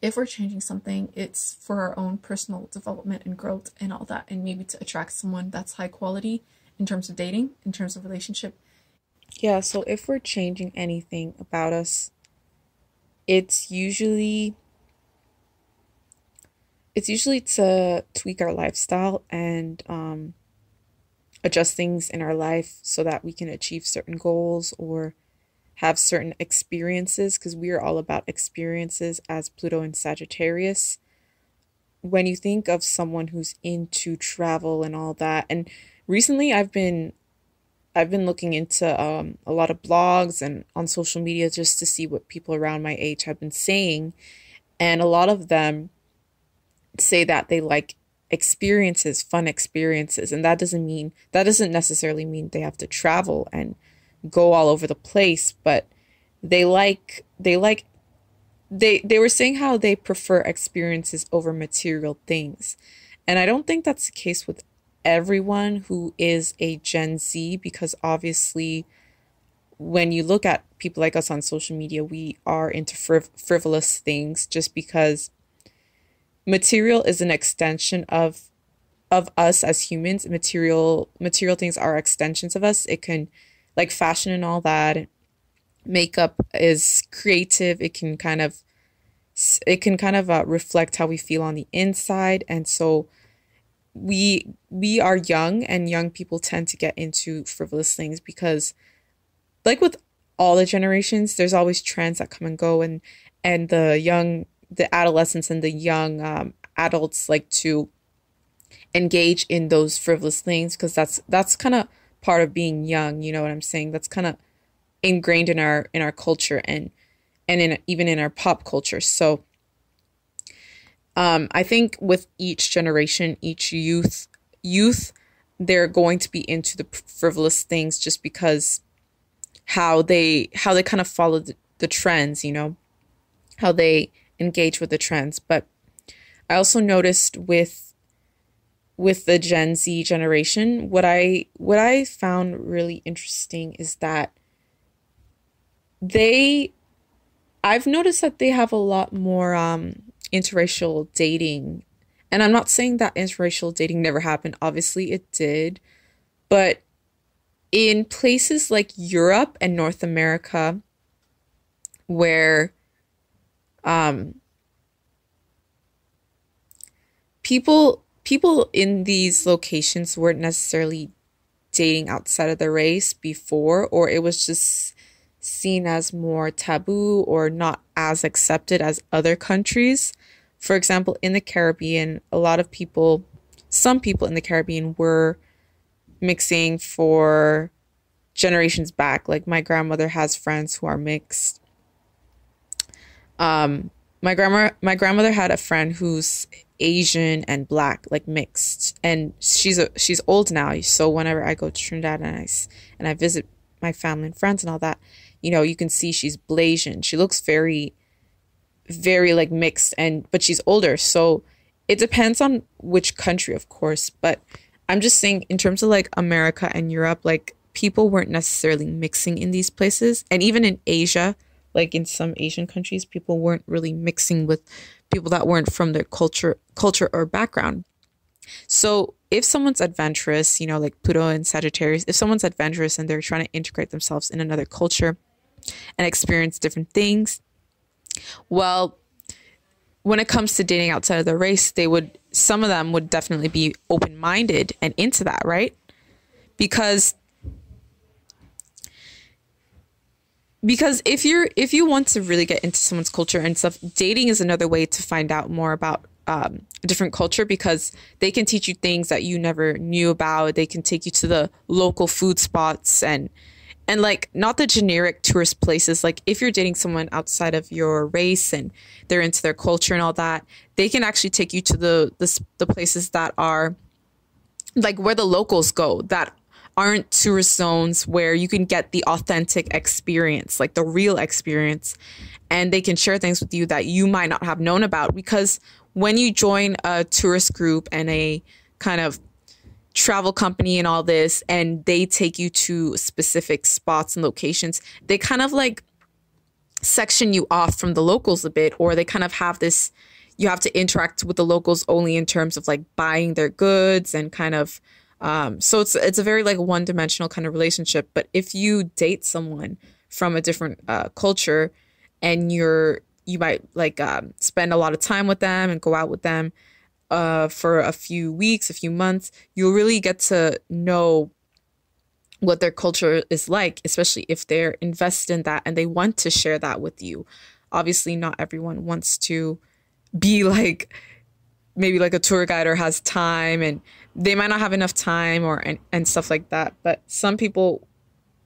if we're changing something, it's for our own personal development and growth and all that, and maybe to attract someone that's high quality in terms of dating, in terms of relationship. Yeah, so if we're changing anything about us, it's usually to tweak our lifestyle and adjust things in our life so that we can achieve certain goals, or
have certain experiences, because we are all about experiences as Pluto and Sagittarius. When you think of someone who's into travel and all that, and recently I've been looking into a lot of blogs and on social media just to see what people around my age have been saying, and a lot of them say that they like experiences, fun experiences, and that doesn't necessarily mean they have to travel and go all over the place, but they were saying how they prefer experiences over material things. And I don't think that's the case with everyone who is a Gen Z, because obviously when you look at people like us on social media, we are into frivolous things just because material is an extension of us as humans. Material things are extensions of us. It can, like fashion and all that, makeup is creative. It can kind of reflect how we feel on the inside. And so we are young, and young people tend to get into frivolous things because, like with all the generations, there's always trends that come and go, and the adolescents and the young adults like to engage in those frivolous things because that's kind of part of being young. You know what I'm saying? That's kind of ingrained in our culture, and in even in our pop culture. So I think with each generation, each youth, they're going to be into the frivolous things just because how they kind of follow the trends, how they engage with the trends. But I also noticed with the Gen Z generation, what I found really interesting is that they I've noticed that they have a lot more interracial dating. And I'm not saying that interracial dating never happened. Obviously it did. But in places like Europe and North America, where um, people in these locations weren't necessarily dating outside of the race before, or it was just seen as more taboo or not as accepted as other countries. For example, in the Caribbean, some people in the Caribbean were mixing for generations back. Like my grandmother has friends who are mixed. My grandmother had a friend who's Asian and black, like mixed, and she's old now. So whenever I go to Trinidad and I visit my family and friends and all that, you can see she's Blasian. She looks very, very like mixed, but she's older. So it depends on which country, of course. But I'm just saying, in terms of like America and Europe, like people weren't necessarily mixing in these places, and even in Asia, like in some Asian countries, people weren't really mixing with people that weren't from their culture or background. So if someone's adventurous, like Pluto and Sagittarius, if someone's adventurous and they're trying to integrate themselves in another culture and experience different things, well, when it comes to dating outside of the race, some of them would definitely be open-minded and into that, right? Because if you want to really get into someone's culture and stuff, dating is another way to find out more about a different culture, because they can teach you things that you never knew about. They can take you to the local food spots, and like not the generic tourist places. Like if you're dating someone outside of your race and they're into their culture and all that, they can actually take you to the places that are like where the locals go, that aren't tourist zones, where you can get the authentic experience, like the real experience. And they can share things with you that you might not have known about. Because when you join a tourist group and a kind of travel company and all this, and they take you to specific spots and locations, they kind of like section you off from the locals a bit, or they kind of have this, you have to interact with the locals only in terms of like buying their goods and kind of so it's a very like one dimensional kind of relationship. But if you date someone from a different culture, and you might like spend a lot of time with them and go out with them for a few weeks, a few months, you'll really get to know what their culture is like, especially if they're invested in that and they want to share that with you. Obviously, not everyone wants to be like maybe like a tour guide or has time, and they might not have enough time or and stuff like that. But some people,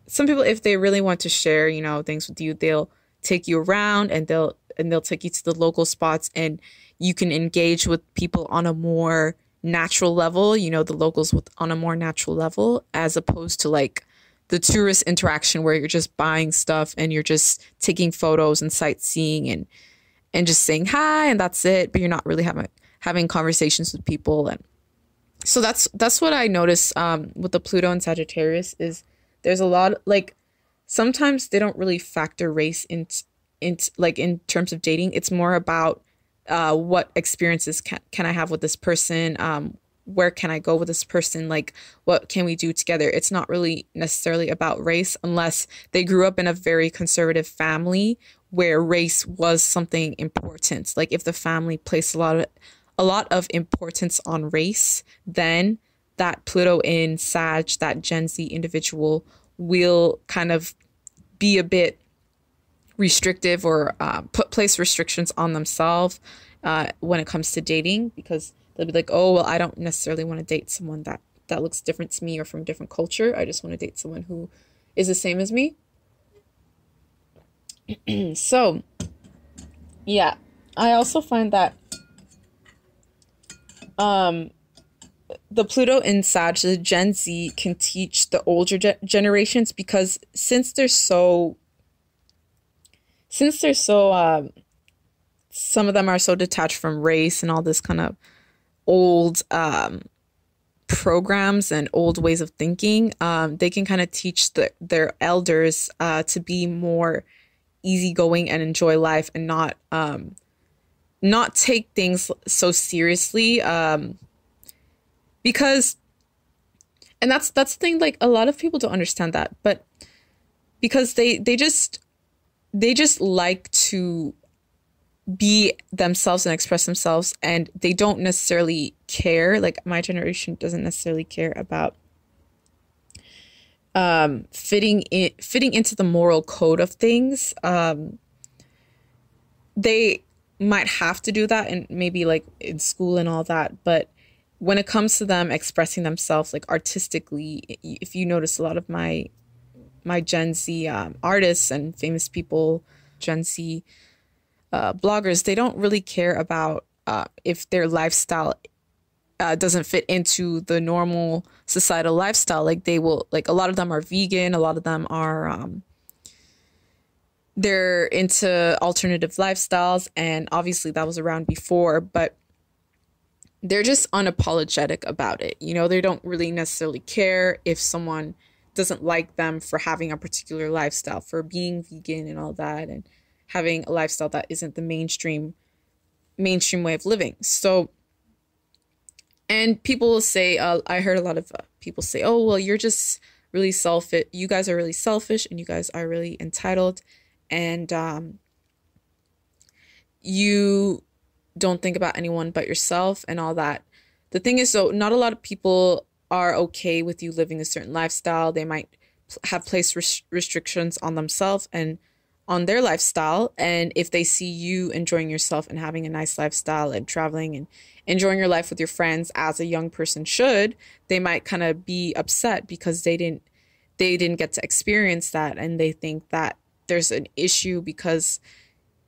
if they really want to share, things with you, they'll take you around and they'll take you to the local spots, and you can engage with people on a more natural level, the locals on a more natural level, as opposed to like the tourist interaction where you're just buying stuff and you're just taking photos and sightseeing and just saying hi and that's it, but you're not really having conversations with people. And so that's what I notice with the Pluto and Sagittarius is there's a lot like sometimes they don't really factor race into like in terms of dating. It's more about what experiences can I have with this person? Where can I go with this person? Like, what can we do together? It's not really necessarily about race unless they grew up in a very conservative family where race was something important. Like if the family placed a lot of importance on race, then that Pluto in Sag, that Gen Z individual will kind of be a bit restrictive or place restrictions on themselves when it comes to dating, because they'll be like, oh, well, I don't necessarily want to date someone that looks different to me or from a different culture. I just want to date someone who is the same as me. So, yeah, I also find that the Pluto in Sag, the Gen Z, can teach the older generations, because since they're so some of them are so detached from race and all this kind of old programs and old ways of thinking, they can kind of teach their elders to be more easygoing and enjoy life and not take things so seriously, because, and that's the thing, like a lot of people don't understand that, but because they just like to be themselves and express themselves, and they don't necessarily care. Like my generation doesn't necessarily care about fitting into the moral code of things. They might have to do that, and maybe like in school and all that, but when it comes to them expressing themselves like artistically, if you notice a lot of my Gen Z artists and famous people, Gen Z bloggers, they don't really care about if their lifestyle doesn't fit into the normal societal lifestyle. Like they will, like a lot of them are vegan, a lot of them are they're into alternative lifestyles, and obviously that was around before, but they're just unapologetic about it. They don't really necessarily care if someone doesn't like them for having a particular lifestyle, for being vegan and all that, and having a lifestyle that isn't the mainstream way of living. So, and people will say, I heard a lot of people say, oh, well, you're just really selfish. You guys are really selfish and you guys are really entitled, and you don't think about anyone but yourself and all that. The thing is, so not a lot of people are okay with you living a certain lifestyle. They might have placed restrictions on themselves and on their lifestyle. And if they see you enjoying yourself and having a nice lifestyle and traveling and enjoying your life with your friends as a young person should, they might kind of be upset because they didn't get to experience that. And they think that there's an issue because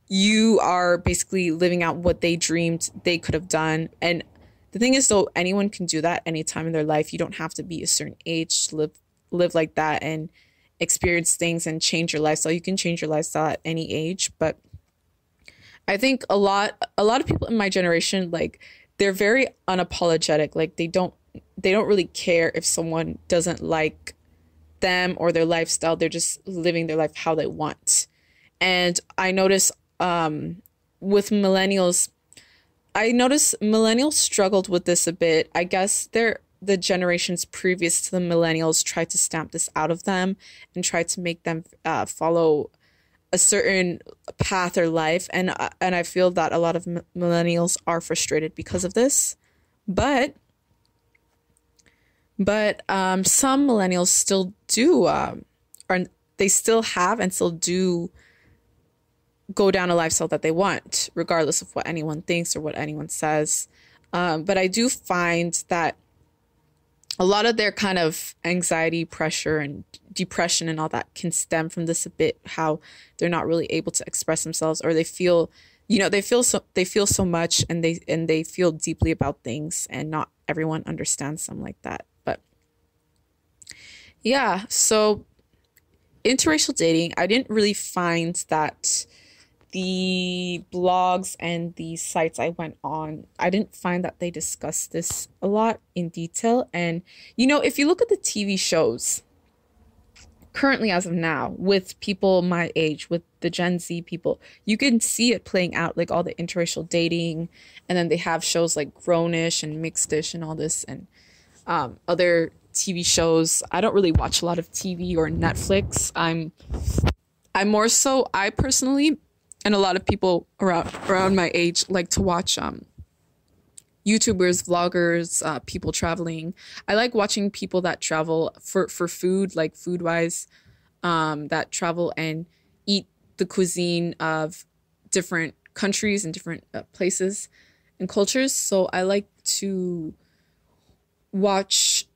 you are basically living out what they dreamed they could have done. And the thing is, though, anyone can do that anytime in their life. You don't have to be a certain age to live like that and experience things and change your lifestyle. You can change your lifestyle at any age. But I think a lot of people in my generation, like, they're very unapologetic. Like they don't really care if someone doesn't like them or their lifestyle. They're just living their life how they want. And I notice with millennials, struggled with this a bit. I guess the generations previous to the millennials tried to stamp this out of them and tried to make them follow a certain path or life. And I feel that a lot of millennials are frustrated because of this. But some millennials do, or they still have and still do go down a lifestyle that they want, regardless of what anyone thinks or what anyone says. But I do find that a lot of their kind of anxiety, pressure, and depression and all that can stem from this a bit, how they're not really able to express themselves, or they feel, they feel so much, and they feel deeply about things, and not everyone understands them like that. But yeah, so interracial dating, I didn't really find that the blogs and the sites I went on, I didn't find that they discussed this a lot in detail. And, if you look at the TV shows currently as of now, with people my age, with the Gen Z people, you can see it playing out, like all the interracial dating. And then they have shows like Grownish and Mixedish and all this, and other TV shows. I don't really watch a lot of TV or Netflix. I'm more so, I personally, and a lot of people around my age, like to watch YouTubers, vloggers, people traveling. I like watching people that travel for food, like food-wise, that travel and eat the cuisine of different countries and different places and cultures. So I like to watch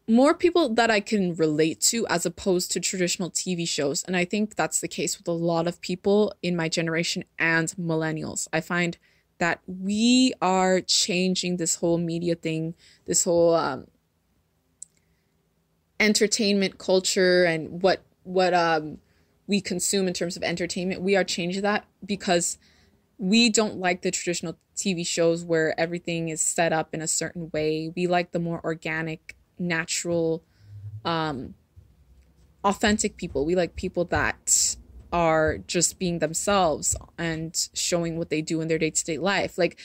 more people that I can relate to, as opposed to traditional TV shows. And I think that's the case with a lot of people in my generation and millennials. I find that we are changing this whole media thing, this whole entertainment culture, and what we consume in terms of entertainment. We are changing that because we don't like the traditional TV shows where everything is set up in a certain way. We like the more organic, natural, authentic people. We like people that are just being themselves and showing what they do in their day-to-day life. Like,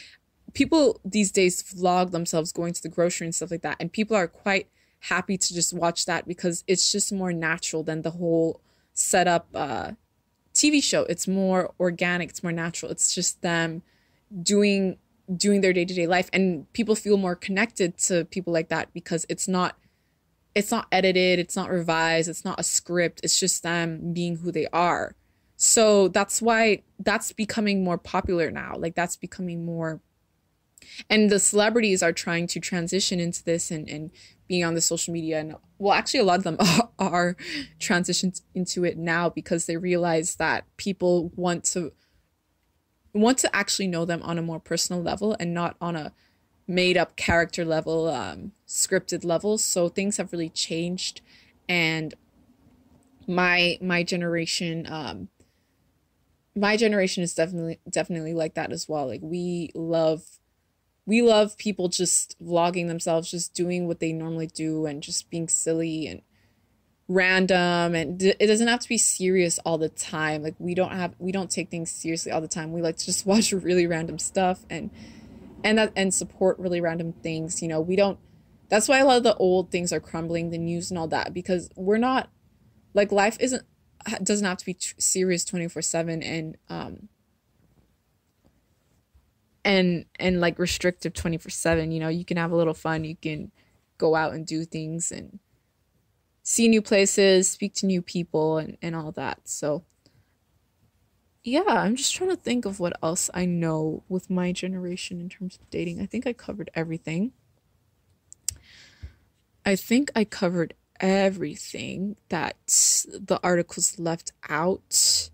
people these days vlog themselves going to the grocery and stuff like that, and people are quite happy to just watch that because it's just more natural than the whole set up TV show. It's more organic, it's more natural. It's just them doing their day-to-day life, and people feel more connected to people like that because it's not edited, it's not revised, it's not a script, it's just them being who they are. So that's why that's becoming more popular now. Like, that's becoming more, and the celebrities are trying to transition into this and being on the social media. And well, actually a lot of them are transitioned into it now because they realize that people want to actually know them on a more personal level and not on a made up character level, scripted level. So things have really changed, and my generation is definitely like that as well. Like, we love people just vlogging themselves, just doing what they normally do, and just being silly and random, and it doesn't have to be serious all the time. Like, we don't take things seriously all the time. We like to just watch really random stuff and support really random things. We don't, that's why a lot of the old things are crumbling, the news and all that, because we're not, like, life doesn't have to be serious 24/7 and like restrictive 24/7. You can have a little fun, you can go out and do things and see new places, speak to new people, and all that. So yeah, I'm just trying to think of what else I know with my generation in terms of dating. I think I covered everything. I think I covered everything that the articles left out.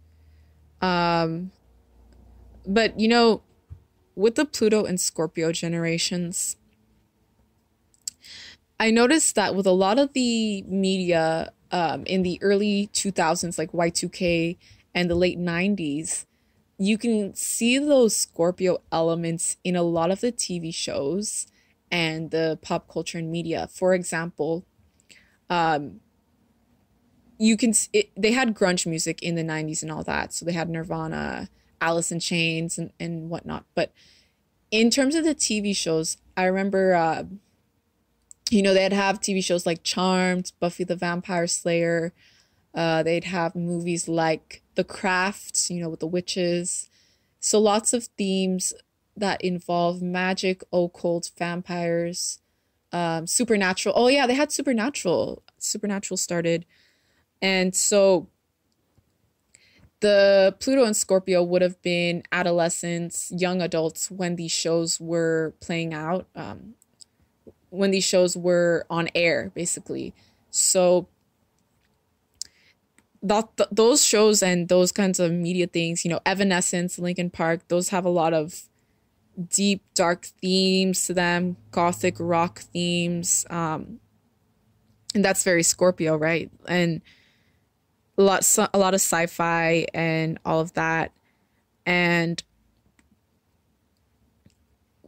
But with the Pluto and Scorpio generations, I noticed that with a lot of the media in the early 2000s, like Y2K, and the late 90s, you can see those Scorpio elements in a lot of the TV shows and the pop culture and media. For example, they had grunge music in the 90s and all that. So they had Nirvana, Alice in Chains, and whatnot. But in terms of the TV shows, I remember, they'd have TV shows like Charmed, Buffy the Vampire Slayer. They'd have movies like The Craft, with the witches. So lots of themes that involve magic, occult, vampires, Supernatural. Oh yeah, they had Supernatural. Supernatural started. And so the Pluto and Scorpio would have been adolescents, young adults when these shows were playing out, when these shows were on air, basically. So those shows and those kinds of media things, Evanescence, Linkin Park, those have a lot of deep, dark themes to them, gothic rock themes. And that's very Scorpio, right? And a lot of sci-fi and all of that. And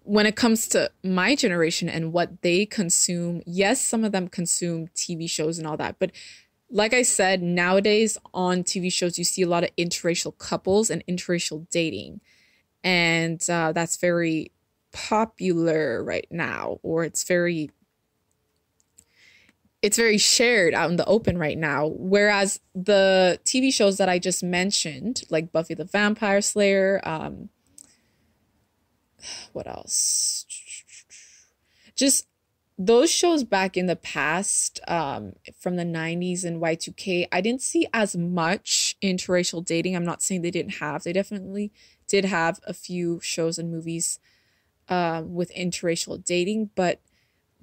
when it comes to my generation and what they consume, yes, some of them consume TV shows and all that. But like I said, nowadays on TV shows, you see a lot of interracial couples and interracial dating. And that's very popular right now, or it's very shared out in the open right now. Whereas the TV shows that I just mentioned, like Buffy the Vampire Slayer, what else? Just those shows back in the past, from the 90s and Y2K, I didn't see as much interracial dating. I'm not saying they didn't have. They definitely did have a few shows and movies with interracial dating, but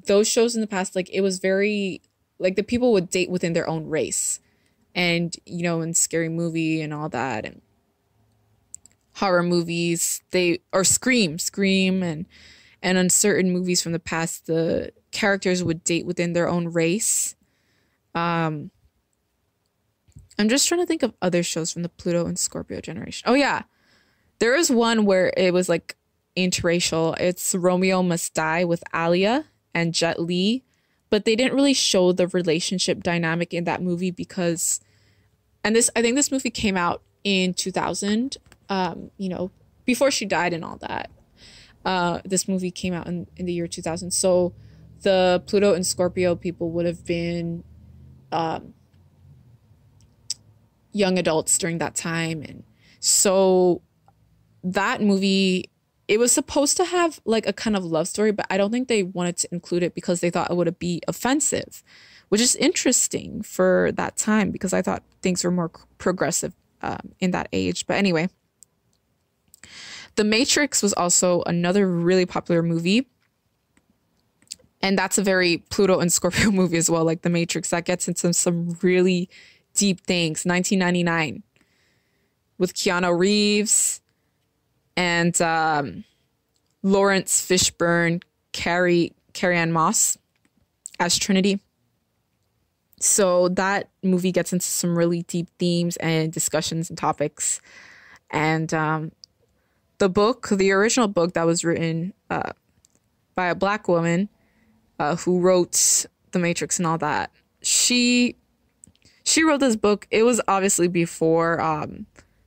those shows in the past, like, it was very, like, the people would date within their own race. And, in Scary Movie and all that, and horror movies, Scream, and on certain movies from the past, the characters would date within their own race. I'm just trying to think of other shows from the Pluto and Scorpio generation. Oh yeah, there is one where it was like interracial. It's Romeo Must Die with Alia and Jet Li, but they didn't really show the relationship dynamic in that movie because, I think this movie came out in 2000, before she died and all that. This movie came out in the year 2000. So the Pluto and Scorpio people would have been young adults during that time. And so that movie, it was supposed to have like a kind of love story, but I don't think they wanted to include it because they thought it would be offensive, which is interesting for that time because I thought things were more progressive in that age. But anyway, The Matrix was also another really popular movie. And that's a very Pluto and Scorpio movie as well, like The Matrix. That gets into some really deep things. 1999 with Keanu Reeves and Lawrence Fishburne, Carrie-Anne Moss as Trinity. So that movie gets into some really deep themes and discussions and topics. And the original book that was written by a Black woman who wrote The Matrix and all that, she wrote this book. It was obviously before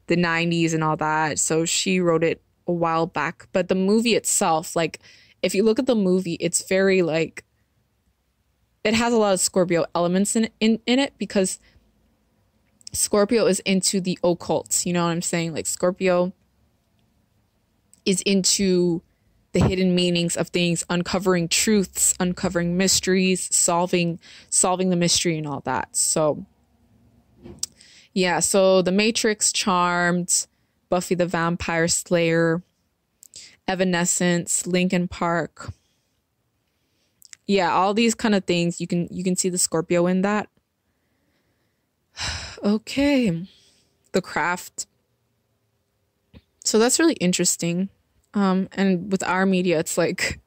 the 90s and all that, so she wrote it a while back. But the movie itself, like, if you look at the movie, it's very, like, it has a lot of Scorpio elements in it because Scorpio is into the occult. You know what I'm saying? Like, Scorpio is into the hidden meanings of things, uncovering truths, uncovering mysteries, solving the mystery and all that. So yeah, so The Matrix, Charmed, Buffy the Vampire Slayer, Evanescence, Linkin Park. Yeah, all these kind of things, you can see the Scorpio in that. Okay. The Craft. So that's really interesting. And with our media, it's like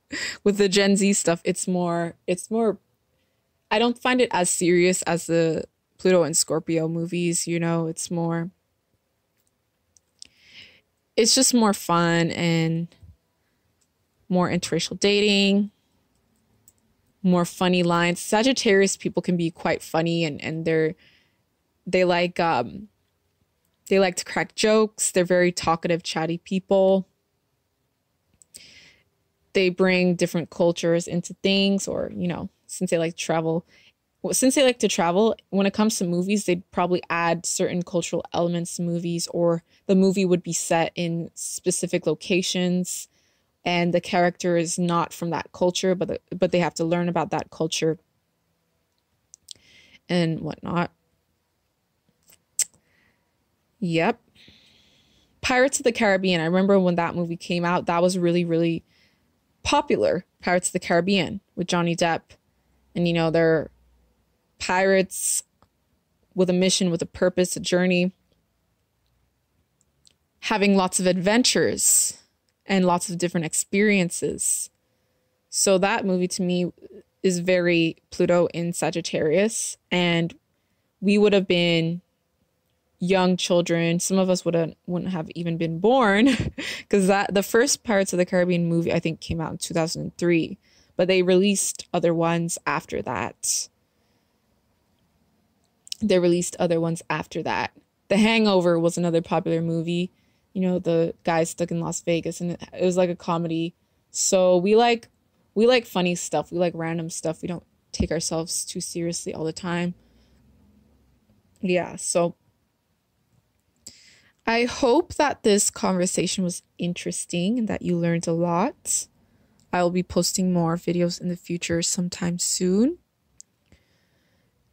with the Gen Z stuff, it's more, I don't find it as serious as the Pluto and Scorpio movies, it's just more fun and more interracial dating, more funny lines. Sagittarius people can be quite funny and they like to crack jokes. They're very talkative, chatty people. They bring different cultures into things, or, since they like to travel, when it comes to movies, they'd probably add certain cultural elements to movies, or the movie would be set in specific locations, and the character is not from that culture, but they have to learn about that culture and whatnot. Yep. Pirates of the Caribbean. I remember when that movie came out, that was really, really popular. Pirates of the Caribbean with Johnny Depp. And, you know, they're pirates with a mission, with a purpose, a journey, having lots of adventures and lots of different experiences. So that movie to me is very Pluto in Sagittarius. And we would have been young children. Some of us wouldn't have even been born because the first Pirates of the Caribbean movie I think came out in 2003, but they released other ones after that. The Hangover was another popular movie. You know, the guy stuck in Las Vegas, and it was like a comedy. So we like funny stuff. We like random stuff. We don't take ourselves too seriously all the time. Yeah, so I hope that this conversation was interesting and that you learned a lot. I will be posting more videos in the future sometime soon.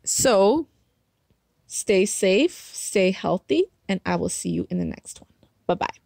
So stay safe, stay healthy, and I will see you in the next one. Bye-bye.